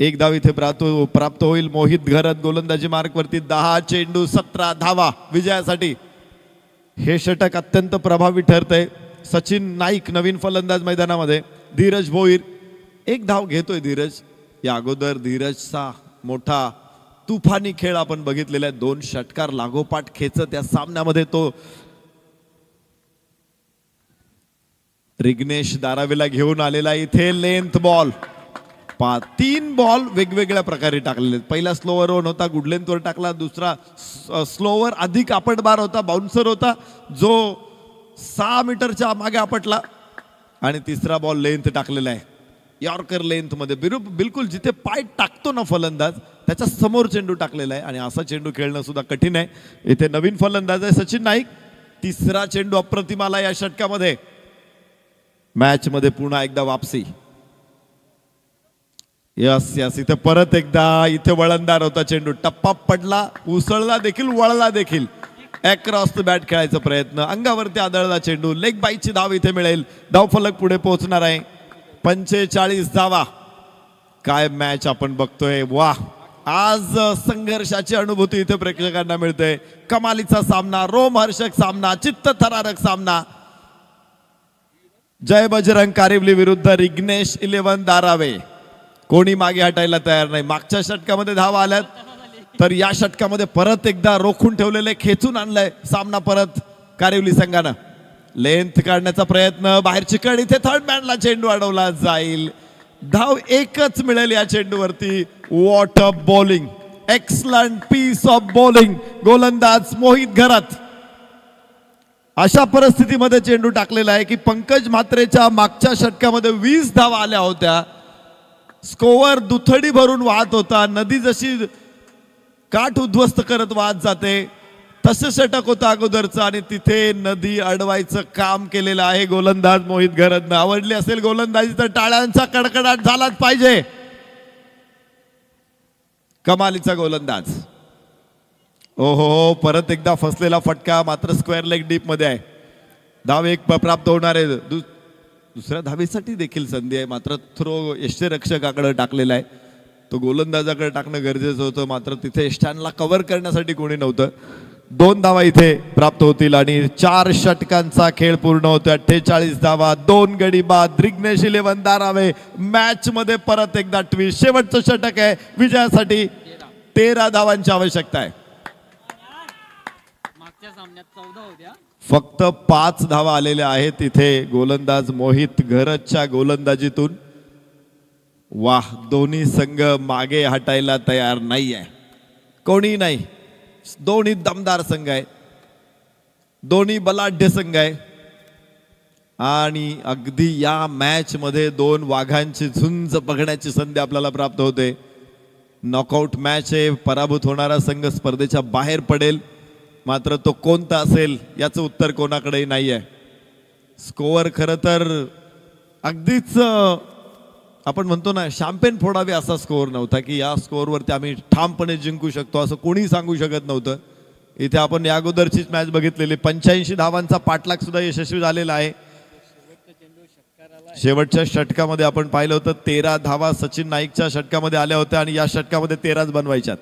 1 धाव इथे प्राप्त होईल. मोहित घरत गोलंदाजी मार्कवरती. 10 चेंडू 17 धावा विजयासाठी. हे षटक अत्यंत प्रभावी ठरतंय. सचिन नाईक नवीन फलंदाज मैदानामध्ये. धीरज भोईर 1 धाव घेतोय धीरज. या अगोदर धीरजचा मोठा तुफानी खेळ आपण बघितलेला आहे. 2 षटकार लागोपाठ खेचत या सामन्यामध्ये तो रिग्नेश दारावेला घेऊन आलेला. इथे लेंथ बॉल 3 बॉल वेगवेगळ्या प्रकारे टाकलेले. पहिला स्लोवर 1 होता, गुड लेंथवर टाकला. दुसरा स्लोवर अधिक आपटबार होता, बाउन्सर होता, जो 6 मीटरच्या मागे आपटला. आणि तिसरा बॉल लेंथ टाकलेला आहे, यॉर्कर लेंथ मध्ये. बिलकुल जिथे पाय टाकतो ना फलंदाज त्याच्या समोर चेंडू टाकलेला आहे. आणि असा चेंडू खेळणं सुद्धा कठीण आहे. इथे नवीन फलंदाज आहे सचिन नाईक. 3रा चेंडू अप्रतिम आला या षटकामध्ये. मॅच मध्ये पुन्हा एकदा वापसी. यस यस इथे परत एकदा इथे वळणदार होता चेंडू. टप्पा पडला, उसळला देखील, वळला देखील. अक्रॉस द बॅट खेळायचा प्रयत्न, अंगावरती आदळला चेंडू. लेग बाईची धाव इथे मिळेल. धावफलक पुढे पोहोचणार आहे. 45 धावा. काय मॅच आपण बघतोय. वा, आज संघर्षाची अनुभूती इथे प्रेक्षकांना मिळते. कमालीचा सामना, रोमहर्षक सामना, चित्तथरारक सामना. जय बजरंग कारिवली विरुद्ध रिग्नेश 11 दारावे. कोणी मागे हटायला तयार नाही. मागच्या षटकामध्ये धावा आल्यात, तर या षटकामध्ये परत एकदा रोखून ठेवलेले, खेचून आणलंय सामना परत कारिवली संघानं. लेंथ काढण्याचा प्रयत्न, बाहेरची कड. इथे थर्ड मॅनला चेंडू अडवला जाईल. धाव 1च मिळेल या चेंडूवरती. What a bowling, excellent piece of bowling. गोलंदाज मोहित घरत अशा परिस्थितीमध्ये चेंडू टाकलेला आहे की पंकज म्हात्रेच्या मागच्या षटकामध्ये 20 धावा आल्या होत्या. स्कोअर दुथडी भरून वाहत होता. नदी जशी काठ उद्ध्वस्त करत वाहत जाते तसं षटक होतं अगोदरचं, आणि तिथे नदी अडवायचं काम केलेलं आहे गोलंदाज मोहित घरतनं. आवडली असेल गोलंदाजी तर टाळ्यांचा कडकडाट झालाच पाहिजे. कमालीचा गोलंदाज. ओहो, परत एकदा फसलेला फटका, मात्र स्क्वेअर लेग डीप मध्ये आहे. धाव एक प्राप्त होणार आहे. दुसऱ्या धावेसाठी देखील संधी आहे, मात्र थ्रो यष्टीरक्षकाकडे टाकलेला आहे. तो गोलंदाजाकडे टाकणं गरजेचं होतं, मात्र तिथे स्टॅनला कव्हर करण्यासाठी कोणी नव्हतं. 2 धावा इथे प्राप्त होतील आणि 4 षटकांचा खेळ पूर्ण होतो. 48 धावा, 2 गडी बाद. रिग्नेश 11 धारावे. मॅच मध्ये परत एकदा ट्विस्ट. शेवटचं षटक आहे, विजयासाठी 13 धावांची आवश्यकता आहे. फक्त 5 धावा आलेल्या आहेत इथे गोलंदाज मोहित घरतच्या गोलंदाजीतून. वाह, दोन्ही संघ मागे हटायला तयार नाही आहे, कोणी नाही. दोन्ही दमदार संघ आहे, दोन्ही बलाढ्य संघ आहे आणि अगदी या मॅच मध्ये 2 वाघांची झुंज बघण्याची संधी आपल्याला प्राप्त होते. नॉकआउट मॅच आहे, पराभूत होणारा संघ स्पर्धेच्या बाहेर पडेल, मात्र तो कोणता असेल याचं उत्तर कोणाकडेही नाही आहे. स्कोअर खरं तर अगदीच आपण म्हणतो ना शॅम्पेन फोडावे असा स्कोअर नव्हता की या स्कोअरवरती आम्ही ठामपणे जिंकू शकतो असं कोणी सांगू शकत नव्हतं. इथे आपण या अगोदरचीच मॅच बघितलेली. 85 धावांचा पाठलाग सुद्धा यशस्वी झालेला आहे. शेवटच्या षटकामध्ये आपण पाहिलं होतं 13 धावा सचिन नाईकच्या षटकामध्ये आल्या होत्या आणि या षटकामध्ये 13च बनवायच्यात.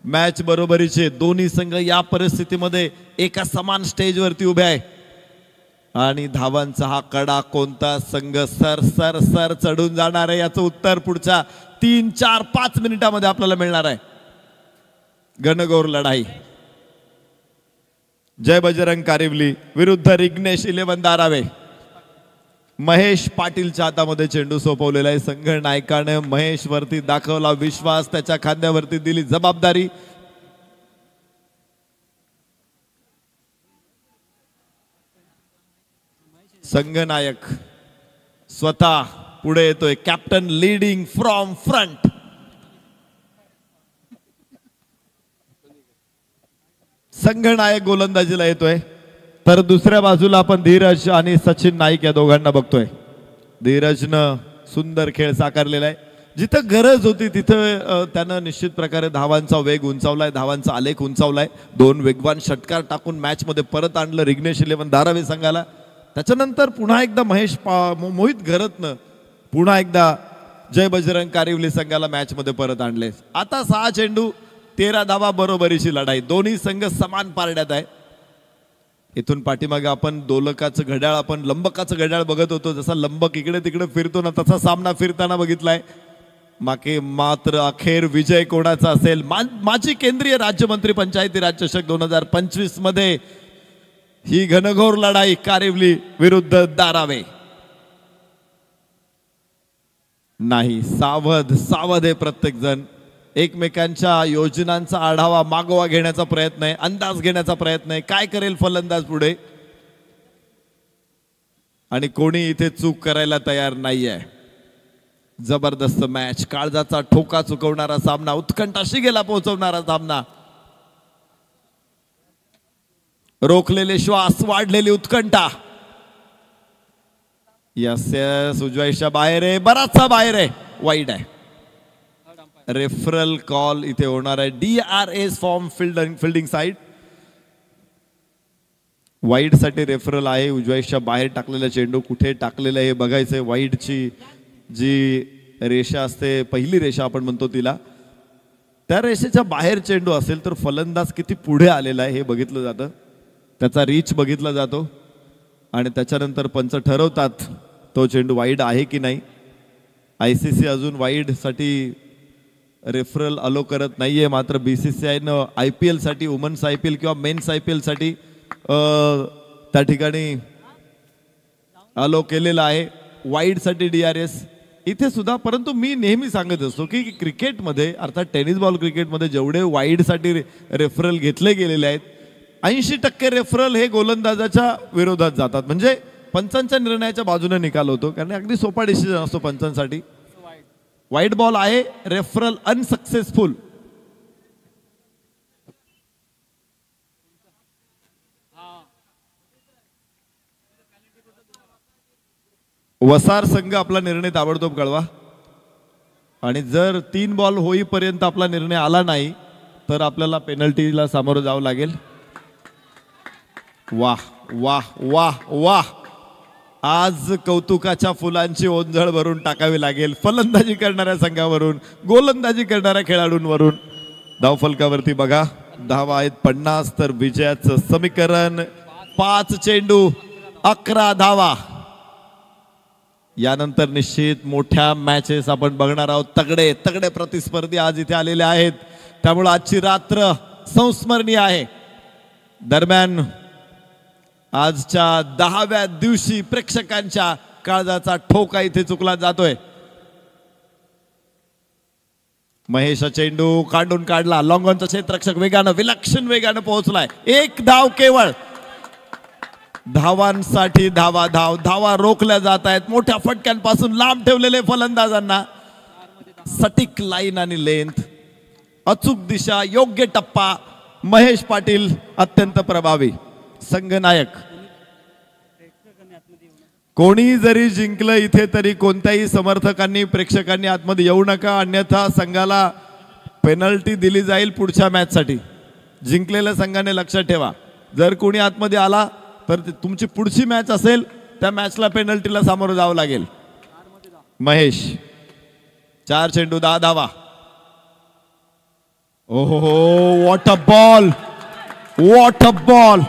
मॅच बरोबरीचे दोन्ही संघ या परिस्थितीमध्ये एका समान स्टेजवरती उभे आहे आणि धावांचा हा कडा कोणता संघ सर सर सर चढून जाणार आहे याचं उत्तर पुढच्या 3, 4, 5 मिनिटांमध्ये आपल्याला मिळणार आहे. घनघोर लढाई. जय बजरंग कारिवली विरुद्ध रिग्नेश 11 धारावे. महेश पाटीलच्या हातामध्ये चेंडू सोपवलेला आहे. संघ नायकाने महेश वरती दाखवला विश्वास, त्याच्या खांद्यावरती दिली जबाबदारी. संघनायक स्वतः पुढे येतोय. Captain leading from front. संघनायक गोलंदाजीला येतोय, तर दुसऱ्या बाजूला आपण धीरज आणि सचिन नाईक या दोघांना बघतोय. धीरजनं सुंदर खेळ साकारलेला आहे. जिथं गरज होती तिथं त्यानं निश्चित प्रकारे धावांचा वेग उंचावलाय, धावांचा आलेख उंचावलाय. 2 वेगवान षटकार टाकून मॅच मध्ये परत आणलं रिग्नेश 11 धारावे संघाला. त्याच्यानंतर पुन्हा एकदा मोहित घरतनं पुन्हा एकदा जय बजरंग कारिवली संघाला मॅच मध्ये परत आणले. आता 6 चेंडू 13 धावा, बरोबरीची लढाई. दोन्ही संघ समान पारड्यात आहे. इथून पाठीमागे आपण दोलकाचं घड्याळ, आपण लंबकाचं घड्याळ बघत होतो. जसा लंबक इकडे तिकडे फिरतो ना तसा सामना फिरताना बघितलाय. मात्र अखेर विजय कोणाचा असेल? माजी केंद्रीय राज्यमंत्री पंचायती राज चषक 2025 मध्ये ही घनघोर लढाई कारिवली विरुद्ध धारावे. नाही, सावध सावध आहे प्रत्येक जण. एकमेकांच्या योजनांचा आढावा मागोवा घेण्याचा प्रयत्न आहे, अंदाज घेण्याचा प्रयत्न आहे. काय करेल फलंदाज पुढे, आणि कोणी इथे चूक करायला तयार नाहीये. जबरदस्त मॅच, काळजाचा ठोका चुकवणारा सामना, उत्कंठा शिगेला पोहोचवणारा सामना. रोखलेले श्वास, वाढलेली उत्कंठा. यस यस, उजवाईच्या बाहेर आहे, बराचसा बाहेर आहे, वाईड आहे. रेफरल कॉल इथे होणार आहे. DRS form fielding side. Wide साठी रेफरल आहे. उजवाईच्या बाहेर टाकलेला चेंडू कुठे टाकलेला हे बघायचंय. वाईडची जी रेषा असते, पहिली रेषा आपण म्हणतो तिला, त्या रेषेच्या बाहेर चेंडू असेल तर फलंदाज किती पुढे आलेला आहे हे बघितलं जातं, त्याचा रीच बघितला जातो आणि त्याच्यानंतर पंच ठरवतात तो चेंडू वाईड आहे की नाही. ICC अजून वाईड साठी रेफरल अलो करत नाहीये, मात्र BCCIनं IPL साठी, वुमन्स IPL किंवा मेन्स IPL साठी त्या ठिकाणी अलो केलेला आहे. वाईड साठी DRS इथे सुद्धा. परंतु मी नेहमी सांगत असतो की क्रिकेटमध्ये, अर्थात टेनिस बॉल क्रिकेटमध्ये जेवढे वाईड साठी रेफरल घेतले गेलेले आहेत, 80% रेफरल हे गोलंदाजाच्या विरोधात जातात, म्हणजे पंचांच्या निर्णयाच्या बाजूने निकाल होतो. कारण अगदी सोपा डिसिजन असतो पंचांसाठी. वाईड बॉल आहे, रेफरल अनसक्सेसफुल. वसार संघ आपला निर्णय ताबडतोब कळवा, आणि जर 3 बॉल होईपर्यंत आपला निर्णय आला नाही तर आपल्याला पेनल्टीला सामोरं जावं लागेल. वाह वाह वाह वाह, आज कौतुकाच्या फुलांची ओंजळ भरून टाकावी लागेल फलंदाजी करणाऱ्या संघावरून, गोलंदाजी करणाऱ्या खेळाडूंवरून. धावफलकावरती बघा, धावा आहेत 50, तर विजयाचं समीकरण 5 चेंडू 11 धावा. यानंतर निश्चित मोठ्या मॅचेस आपण बघणार आहोत. तगडे तगडे प्रतिस्पर्धी आज इथे आलेले आहेत, त्यामुळे आजची रात्र संस्मरणीय आहे. दरम्यान आजच्या 10व्या दिवशी प्रेक्षकांच्या काळजाचा ठोका इथे चुकला जातोय. महेश चेंडू काढून काढला, लॉंगॉनचा क्षेत्ररक्षक वेगानं, विलक्षण वेगानं पोहोचलाय. एक धाव केवळ. धावांसाठी धावा, धावा रोखल्या जात आहेत. मोठ्या फटक्यांपासून लांब ठेवलेले फलंदाजांना. सटीक लाईन आणि लेंथ, अचूक दिशा, योग्य टप्पा. महेश पाटील अत्यंत प्रभावी संघनायक. कोणी जरी जिंकलं इथे तरी कोणत्याही समर्थकांनी प्रेक्षकांनी आतमध्ये येऊ नका, अन्यथा संघाला पेनल्टी दिली जाईल पुढच्या मॅच साठी. जिंकलेल्या संघाने लक्षात ठेवा, जर कोणी आतमध्ये आला तर तुमची पुढची मॅच असेल त्या मॅचला पेनल्टीला सामोरं जावं लागेल. महेश 4 चेंडू 10 धावा. ओहो, what a ball, what a ball.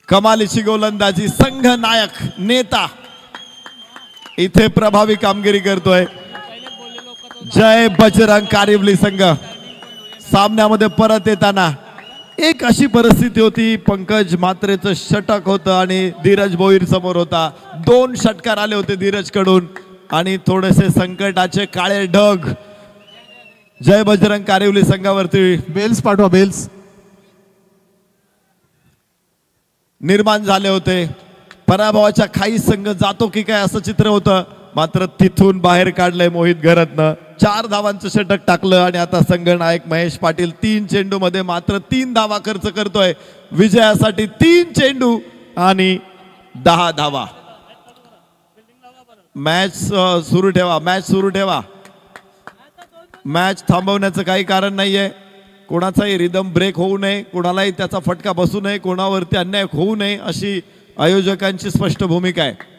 कमालीची गोलंदाजी. संघ नायक नेता इथे प्रभावी कामगिरी करतोय. जय बजरंग कारिवली संघ. सामन्यामध्ये परत येताना एक अशी परिस्थिती होती, पंकज म्हात्रेचं षटक होतं आणि धीरज भोईर समोर होता. 2 षटकार आले होते धीरज कडून आणि थोडेसे संकटाचे काळे ढग जय बजरंग कारिवली संघावरती बेल्स पाठवा, बेल्स निर्माण झाले होते. पराभवाच्या खाई संघ जातो की काय असं चित्र होतं, मात्र तिथून बाहेर काढलंय मोहित घरतनं. 4 धावांचं षटक टाकलं आणि आता संघ नायक महेश पाटील 3 चेंडू मध्ये मात्र 3 धावा खर्च करतोय. विजयासाठी 3 चेंडू आणि 10 धावा. मॅच सुरू ठेवा, मॅच सुरू ठेवा. मॅच थांबवण्याचं काही कारण नाहीये. कोणाचाही रिदम ब्रेक होऊ नये, कोणालाही त्याचा फटका बसू नये, कोणावरती अन्याय होऊ नये अशी आयोजकांची स्पष्ट भूमिका आहे.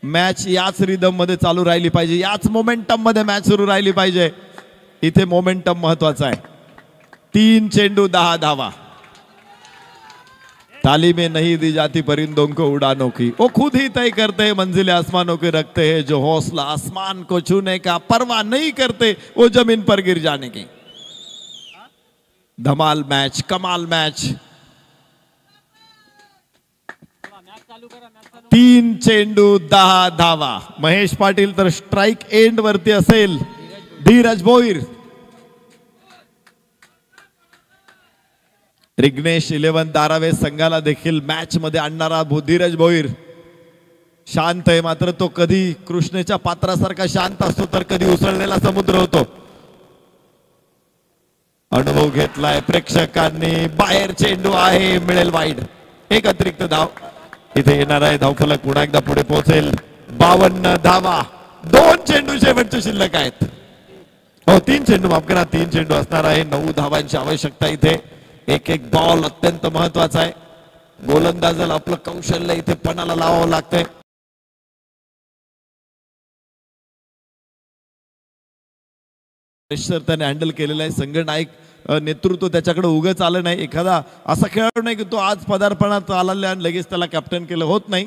मॅच याच रिदम मध्ये चालू राहिली पाहिजे, याच मोमेंटम मध्ये मॅच सुरू राहिली पाहिजे. इथे मोमेंटम महत्वाचा आहे. 3 चेंडू 10 धावा. ताली में नहीं दी जाती परिंदों को उड़ानों की, वो खुद ही तय करते हैं मंजिलें आसमानों के रखते हैं, जो हौसला आसमान को छूने का परवाह नहीं करते वो जमीन पर गिर जाने की. धमाल मॅच, कमाल मॅच. 3 चेंडू 10 धावा. महेश पाटील तर स्ट्राइक एंड वरती असेल. धीरज भोईर. रिग्नेश 11 धारावे संघाला देखील मॅच मध्ये आणणारा धीरज भोईर शांत आहे, मात्र तो कधी कृष्णेच्या पात्रासारखा शांत असतो तर कधी उसळलेला समुद्र होतो. अनुभव घेतलाय प्रेक्षकांनी. बाहेर चेंडू आहे, मिळेल वाईड. एक अतिरिक्त धाव इथे येणार आहे. धावफलक पुन्हा एकदा पुढे पोहोचेल. 52 धावा. 2 चेंडू शेवटचे शिल्लक आहेत. हो 3 चेंडू, माफ करा 3 चेंडू असणार आहे. 9 धावांची आवश्यकता इथे. एक एक बॉल अत्यंत महत्वाचा आहे. गोलंदाजाला आपलं कौशल्य इथे पणाला लावावं लागतंय. प्रेशर त्याने हँडल केलेलं आहे. संघ नायक नेतृत्व त्याच्याकडे उगाच आलं नाही. एखादा असा खेळाडू नाही की तो आज पदार्पणात आला आणि लगेच त्याला कॅप्टन केलं, होत नाही.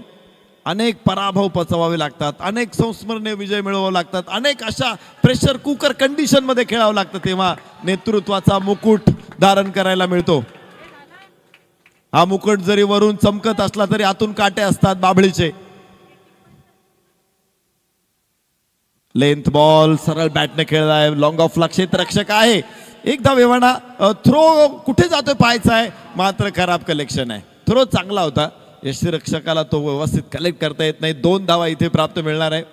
अनेक पराभव पचवावे लागतात, अनेक संस्मरणीय विजय मिळवावे लागतात, अनेक अशा प्रेशर कुकर कंडिशन मध्ये खेळावं लागतं, तेव्हा नेतृत्वाचा मुकुट धारण करायला मिळतो. हा मुकुट जरी वरून चमकत असला तरी आतून काटे असतात बाभळीचे. लेंथ बॉल सरळ बॅटने खेळलाय. लॉंग ऑफला क्षेत्ररक्षक आहे. एकदा वेवाना थ्रो कुठे जातोय पाहायचा आहे, मात्र खराब कलेक्शन आहे. थ्रो चांगला होता, यष्टीरक्षकाला तो व्यवस्थित कलेक्ट करता येत नाही. 2 धावा इथे प्राप्त मिळणार आहे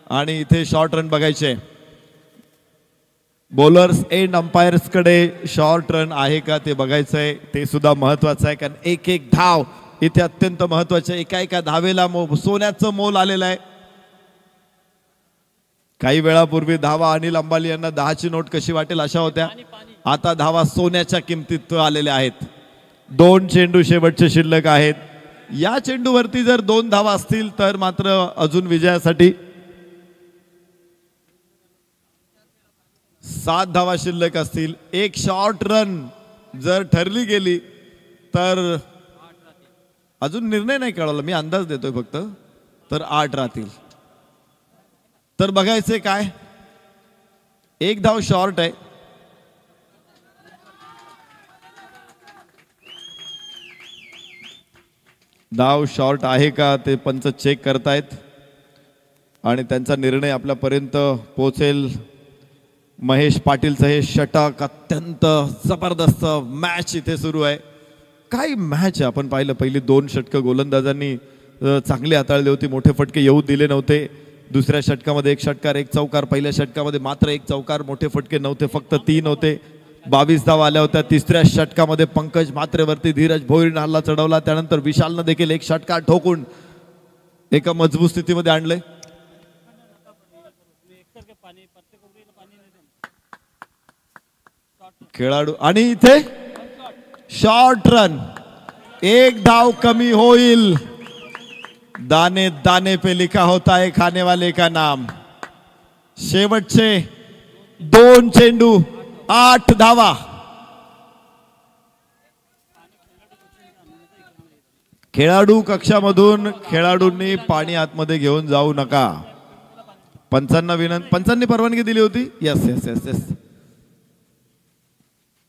आणि इथे शॉर्ट रन बघायचे. बॉलर्स एंड अंपायर्स कडे शॉर्ट रन आहे का ते बघायचं आहे. ते सुद्धा महत्वाचं आहे, कारण एक एक धाव इथे अत्यंत महत्वाचे. एका एका धावेला सोन्याचं मोल आलेलं आहे. काही वेळापूर्वी धावा अनिल अंबाली यांना 10ची नोट कशी वाटेल अशा होत्या. आता धावा सोन्याच्या किमतीत आलेल्या आहेत. 2 चेंडू शेवटचे शिल्लक आहेत. या चेंडूवरती जर 2 धावा असतील तर मात्र अजून विजयासाठी 7 धावा शिल्लक असतील. एक शॉर्ट रन जर ठरली गेली तर अजून निर्णय नाही कळवला, मी अंदाज देतोय फक्त, तर 8 राहतील. तर बघायचे काय, एक धाव शॉर्ट आहे. धाव शॉर्ट आहे का ते पंच चेक करतायत आणि त्यांचा निर्णय आपल्यापर्यंत पोहोचेल. महेश पाटीलचं हे षटक अत्यंत जबरदस्त मॅच इथे सुरू आहे. काय मॅच आहे, आपण पाहिलं पहिली 2 षटकं गोलंदाजांनी चांगली हाताळली होती, मोठे फटके येऊ दिले नव्हते. दुसऱ्या षटकामध्ये 1 षटकार 1 चौकार, पहिल्या षटकामध्ये मात्र 1 चौकार, मोठे फटके नव्हते, फक्त 3 होते. 22 धावा आल्या होत्या. तिसऱ्या षटकामध्ये पंकज म्हात्रेवरती धीरज भोईरने हल्ला चढवला. त्यानंतर विशालनं देखील 1 षटकार ठोकून एका मजबूत स्थितीमध्ये आणले. खेळाडू आणि इथे शॉर्ट रन, 1 धाव कमी होईल. दाने दाने पे लिखा होता है खाने वाले का नाम. शेवटचे 2 चेंडू 8 धावा. खेळाडू कक्षामधून खेळाडूंनी पाणी आतमध्ये घेऊन जाऊ नका. पंचांनी परवानगी दिली होती. Yes yes yes yes.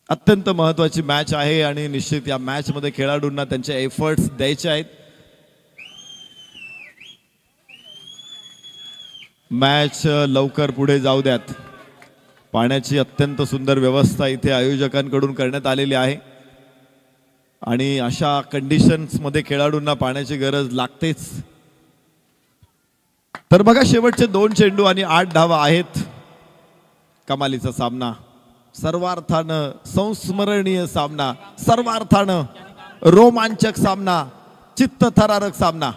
अत्यंत महत्वाची मॅच आहे आणि निश्चित या मॅच मध्ये खेळाडूंना त्यांचे एफर्ट्स द्यायचे आहेत. मॅच लवकर पुढे जाऊ द्यात. पाण्याची अत्यंत सुंदर व्यवस्था इथे आयोजकांकडून करण्यात आलेली आहे आणि अशा कंडिशन्स मध्ये खेळाडूंना पाण्याची गरज लागतेच. तर बघा, शेवटचे 2 चेंडू आणि 8 धावा आहेत. कमालीचा सामना, सर्वार्थानं संस्मरणीय सामना, सर्वार्थानं रोमांचक सामना, चित्तथरारक सामना.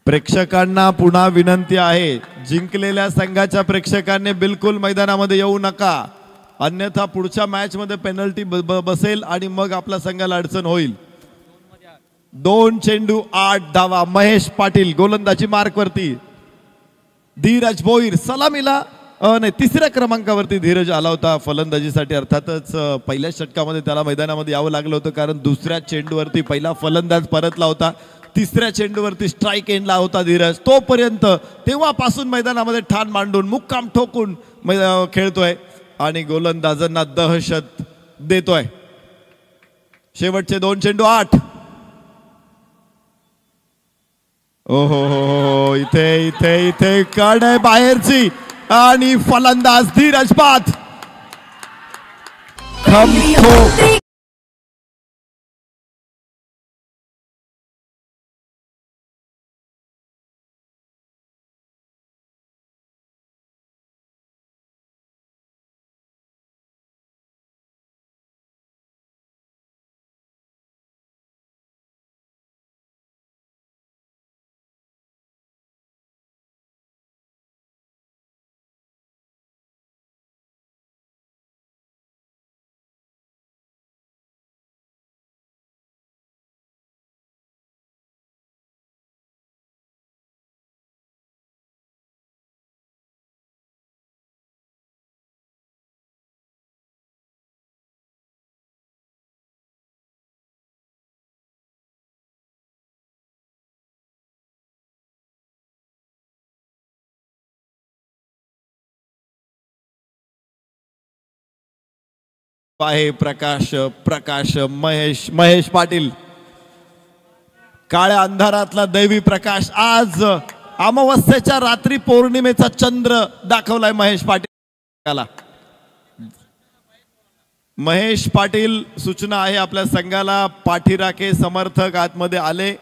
प्रेक्षकांना पुन्हा विनंती आहे, जिंकलेल्या संघाच्या प्रेक्षकांनी बिलकुल मैदानामध्ये येऊ नका, अन्यथा पुढच्या मॅच मध्ये पेनल्टी बसेल आणि मग आपल्या संघाला अडचण होईल. 2 चेंडू 8 धावा. महेश पाटील गोलंदाजी मार्क वरती. धीरज भोईर सलामीला नाही, 3ऱ्या क्रमांकावरती धीरज आला होता फलंदाजीसाठी. अर्थातच पहिल्या षटकामध्ये त्याला मैदानामध्ये यावं लागलं होतं कारण दुसऱ्या चेंडूवरती पहिला फलंदाज परतला होता. 3ऱ्या चेंडूवरती स्ट्राईक एंडला होता धीरज. तोपर्यंत तेव्हापासून मैदानामध्ये ठाण मांडून मुक्काम ठोकून खेळतोय आणि गोलंदाजांना दहशत देतोय. शेवटचे 2 चेंडू 8. ओहो हो, इथे इथे इथे कड आहे बाहेरची आणि फलंदाज धीरज बाद. आहे प्रकाश महेश पाटील. काळ्या अंधारातला दैवी प्रकाश. आज अमावस्येच्या रात्री पौर्णिमेचा चंद्र दाखवलाय महेश पाटील. महेश पाटील सूचना आहे आपल्या संघाला, पाठीराखे समर्थक आतमध्ये आले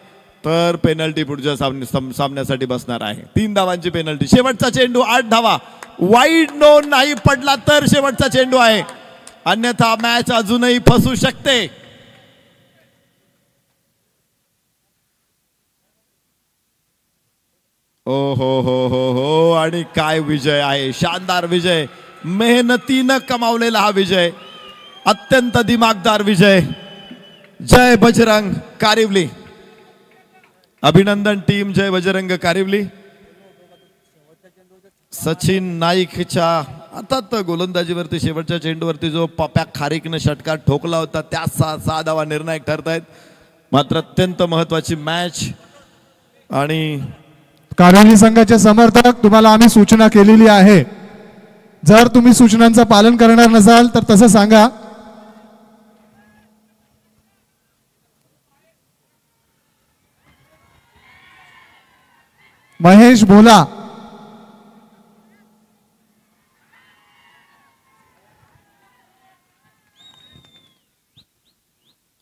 तर पेनल्टी पुढच्या सामन्यासाठी बसणार आहे. 3 धावांची पेनल्टी. शेवटचा चेंडू 8 धावा. वाईड नो नाही पडला तर शेवटचा चेंडू आहे, अन्यथा मॅच अजूनही फसू शकते. ओ हो आणि काय विजय आहे, शानदार विजय, मेहनतीनं कमावलेला हा विजय, अत्यंत दिमागदार विजय. जय बजरंग कारिवली. अभिनंदन टीम जय बजरंग कारिवली. सचिन नाईकच्या आता गोलंदाजीवरती शेवटच्या चेंडूवरती जो पप्या खारीकनं षटकार ठोकला होता त्या 6 धावा निर्णायक ठरतायत. मात्र अत्यंत महत्वाची मॅच. आणि कारिवली संघाचे समर्थक, तुम्हाला आम्ही सूचना केलेली आहे, जर तुम्ही सूचनांचं पालन करणार नसाल तर तसं सांगा. महेश भोला.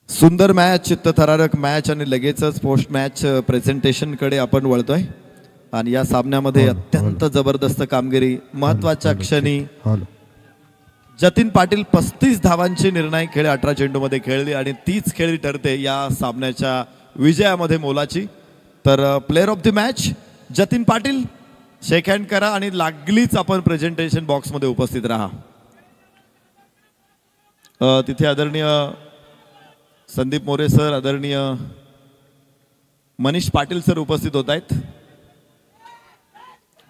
सुंदर मॅच, चित्तथरारक मॅच आणि लगेचच पोस्ट मॅच प्रेझेंटेशन कडे आपण वळतोय. आणि या सामन्यामध्ये अत्यंत जबरदस्त कामगिरी, महत्वाच्या क्षणी जतीन पाटील 35 धावांची निर्णायक खेळ 18 चेंडूमध्ये खेळली आणि तीच खेळी ठरते या सामन्याच्या विजयामध्ये मोलाची. तर player of the match Jatin Patil. Shake hand करा आणि लागलीच आपण प्रेझेंटेशन बॉक्समध्ये उपस्थित राहा. तिथे आदरणीय संदीप मोरे सर, आदरणीय मनीष पाटील सर उपस्थित होत आहेत.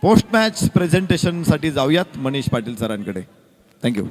पोस्ट मॅच प्रेझेंटेशन साठी जाऊयात मनीष पाटील सरांकडे. थँक्यू.